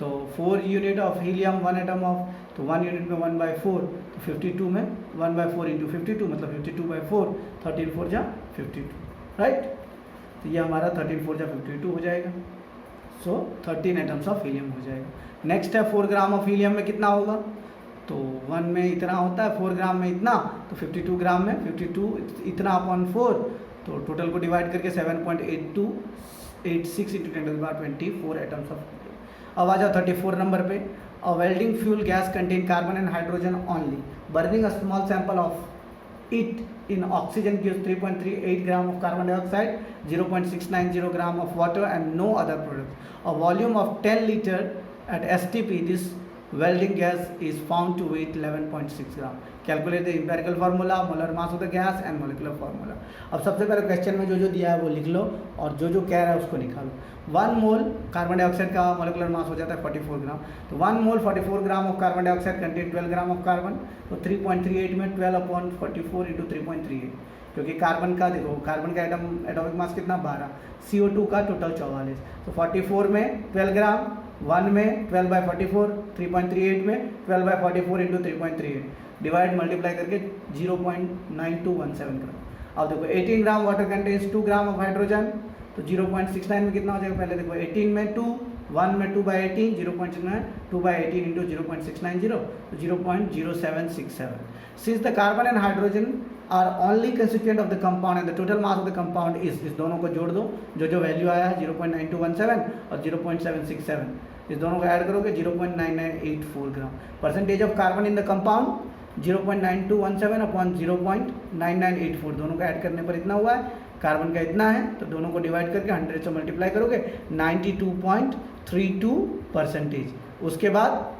तो 4 unit of helium 1 atom of, तो 1 यूनिट में 1/4, तो 52 में 1/4 इंटू 52 मतलब 52/4, 13 4 जा 52, राइट। तो ये हमारा 13 4 जा 52 हो जाएगा। सो 13 एटम्स ऑफ हीलियम हो जाएगा। नेक्स्ट है 4 ग्राम ऑफ हीलियम में कितना होगा, तो 1 में इतना होता है, 4 ग्राम में इतना, तो 52 ग्राम में 52 इतना अपॉन 4, तो टोटल को डिवाइड करके 7.8286 into 10 to the power 24 atoms of. अब आ जाओ 34 नंबर पे। A welding fuel gas contain carbon and hydrogen only, burning a small sample of it in oxygen gives 3.38 gram of carbon dioxide, 0.690 gram of water and no other products. A volume of 10 litre at STP, this welding gas is found to weight 11.6 gram. Calculate the empirical formula, molar mass of the gas and molecular formula. अब सबसे पहले क्वेश्चन में जो दिया है वो लिख लो और जो कह रहा है उसको निकालो। 1 मोल कार्बन डाइऑक्साइड का मोलिकुलर मास हो जाता है 44 ग्राम, तो 1 मोल 44 ग्राम of carbon dioxide contain 12 gram of carbon, तो 3.38 में 12/44 इंटू 3.38, क्योंकि कार्बन का देखो, कार्बन का एटॉमिक मास कितना 12, CO2 का टोटल 44, तो 44 में 12 ग्राम, 1 में 12/44, 3.38 में 12/44 इंटू 3.38, डिवाइड मल्टीप्लाई करके 0.9217 ग्राम। अब देखो 18 gram water contains 2 gram of hydrogen, तो 0.69 में कितना हो जाएगा, पहले देखो 18 में 2, 1 में 2/18, 0.69, 2/18 इंटू 0.690, तो 0.0767। Since the carbon and hydrogen are only constituent of the compound and the total mass of the compound is दोनों को जोड़ दो, जो वैल्यू आया है 0.9217 और 0.767, इस दोनों को ऐड करोगे 0.9984 gram. Percentage of carbon in the compound 0.9217 upon 0.9984, दोनों को ऐड करने पर इतना हुआ है, कार्बन का इतना है, तो दोनों को डिवाइड करके 100 से मल्टीप्लाई करोगे 92.32%। उसके बाद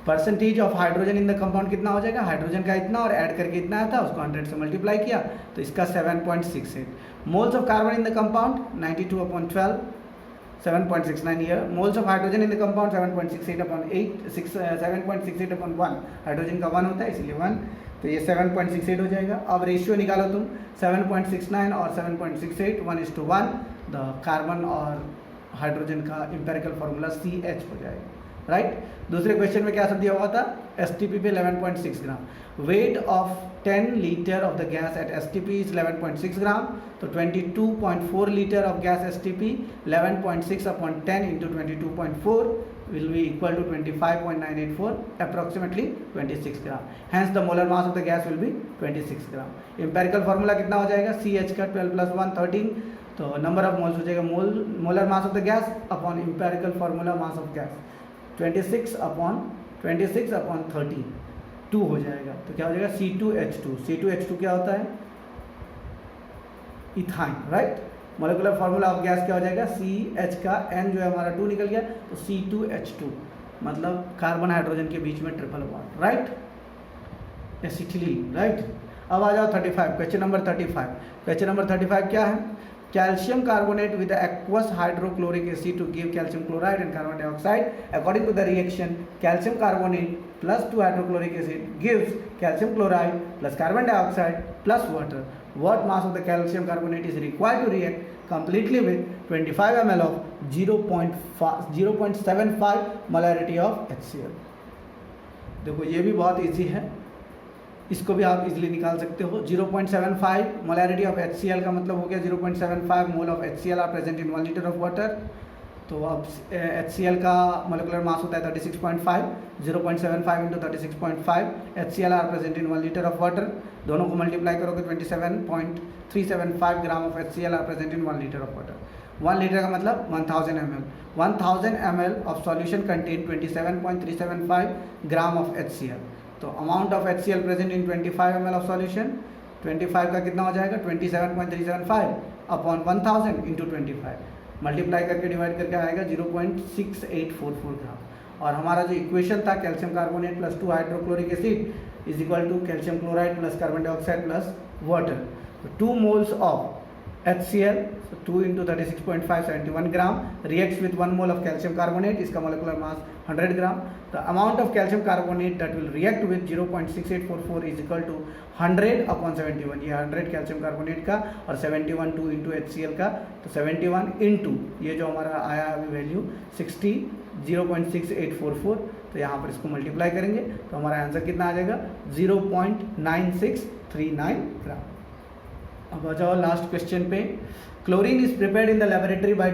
percentage of hydrogen in the compound कितना हो जाएगा, हाइड्रोजन का इतना और ऐड करके इतना आया था, उसको 100 से मल्टीप्लाई किया तो इसका 7.68। Moles of carbon in the compound 92/12, 7.69 year. Moles of hydrogen in the compound 7.68/1, hydrogen का 1 होता है इसलिए 1, तो ये 7.68 हो जाएगा। अब रेशियो निकालो तुम, 7.69 और 7.68, 1:1, द कार्बन और हाइड्रोजन का इंपेरिकल फार्मूला CH हो जाएगा, राइट। दूसरे क्वेश्चन में क्या सब दिया हुआ था, STP पे 11.6 gram, weight of 10 litre of the gas at STP is 11.6 gram, तो 22.4 litre of gas STP 11.6 upon 10 into 22.4 will be equal to 25.984, approximately 26 gram. Hence the molar mass of the gas will be 26 gram. Empirical formula कितना हो जाएगा, CH का 12 + 1 13, तो नंबर ऑफ मोल्स हो जाएगा molar mass of the gas upon empirical formula mass of gas 26 upon 13 2 हो जाएगा, तो क्या हो जाएगा C2H2। C2H2 क्या होता है, ethyne, right. Molecular formula of gas क्या हो जाएगा, CH का N जो है हमारा 2 निकल गया, तो C2H2 मतलब कार्बन हाइड्रोजन के बीच में triple bond, right, acetylene, right. अब आ जाओ 35, क्वेश्चन नंबर 35। क्वेश्चन नंबर 35 क्या है, calcium carbonate with the aqueous hydrochloric acid to give calcium chloride and carbon dioxide. According to the reaction, calcium carbonate plus 2 hydrochloric acid gives calcium chloride plus carbon dioxide plus water. What mass of the calcium carbonate is required to react completely with 25 ml of 0.75 molarity of HCl? देखो ये भी बहुत इजी है, इसको भी आप इजीली निकाल सकते हो। 0.75 मोलैरिटी ऑफ HCl का मतलब हो गया 0.75 mole of HCl are present in 1 litre of water, तो अब HCl का मोलिकुलर मास होता है 36.5, 0.75 into 36.5. HCl are present in 1 litre of water. दोनों को मल्टीप्लाई करोगे 27.375 gram of HCl are present in 1 litre of water. 1 litre का मतलब 1000 ml. 1000 ml of solution contain 27.375 gram of HCl. तो amount of HCl present in 25 ml of solution, 25 का कितना हो जाएगा 27.375 अपॉन 1000 इंटू 25, मल्टीप्लाई करके डिवाइड करके आएगा 0.6844 ग्राम. और हमारा जो इक्वेशन था calcium carbonate plus 2 hydrochloric acid is equal to calcium chloride plus carbon dioxide plus water. 2 moles of HCl, so 2 into 36.5, 71 gram, reacts with 1 mole of calcium carbonate. इसका molecular mass 100 gram. The amount of calcium carbonate that will react with 0.6844 is equal to 100 upon 71. ये 100 calcium carbonate का और 71 2 into HCl का, तो 71 into ये जो हमारा आया अभी वैल्यू 60 0.6844, तो यहाँ पर इसको मल्टीप्लाई करेंगे तो हमारा आंसर कितना आ जाएगा 0.9639 ग्राम. अब आ जाओ लास्ट क्वेश्चन पे. Chlorine is prepared in the laboratory by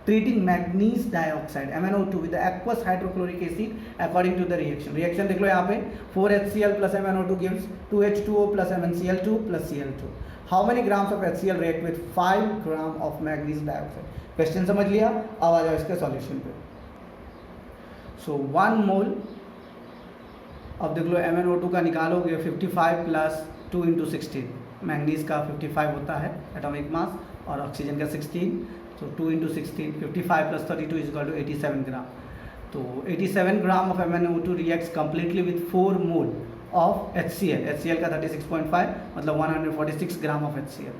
treating manganese dioxide MnO2 with aqueous hydrochloric acid according to the reaction. Reaction देख लो यहाँ पे 4HCl plus MnO2 gives 2H2O plus MnCl2 plus Cl2. How many grams of HCl react with 5 gram of manganese dioxide. Question समझ लिया. अब आ जाओ इसके सॉल्यूशन पे. सो 1 मोल अब देख लो MnO2 का निकालोगे 55 प्लस 2 इंटू 16. मैंगनीज का 55 होता है एटॉमिक मास और ऑक्सीजन का 16, तो 2 into 16 55 plus 32 is equal to 87 gram. तो 87 gram of MnO2 reacts completely with 4 mole of HCl. HCl का 36.5 मतलब 146 gram of HCl.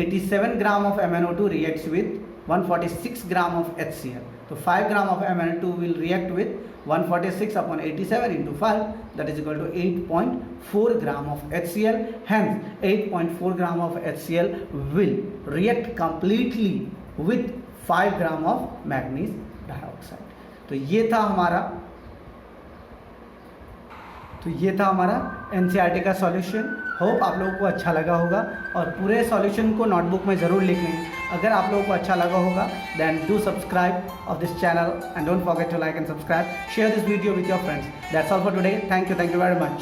87 gram of MnO2 reacts with 146 gram of HCl. तो 5 gram of MnO2 will react with 146 upon 87 into 5, that is equal to 8.4 gram of HCl. Hence 8.4 gram of HCl will react completely with 5 gram of manganese dioxide. तो ये था हमारा NCERT का सॉल्यूशन. होप आप लोगों को अच्छा लगा होगा और पूरे सॉल्यूशन को नोटबुक में ज़रूर लिख लें. अगर आप लोगों को अच्छा लगा होगा then do subscribe of this channel and don't forget to like and subscribe. Share this video with your friends. That's all for today. Thank you very much.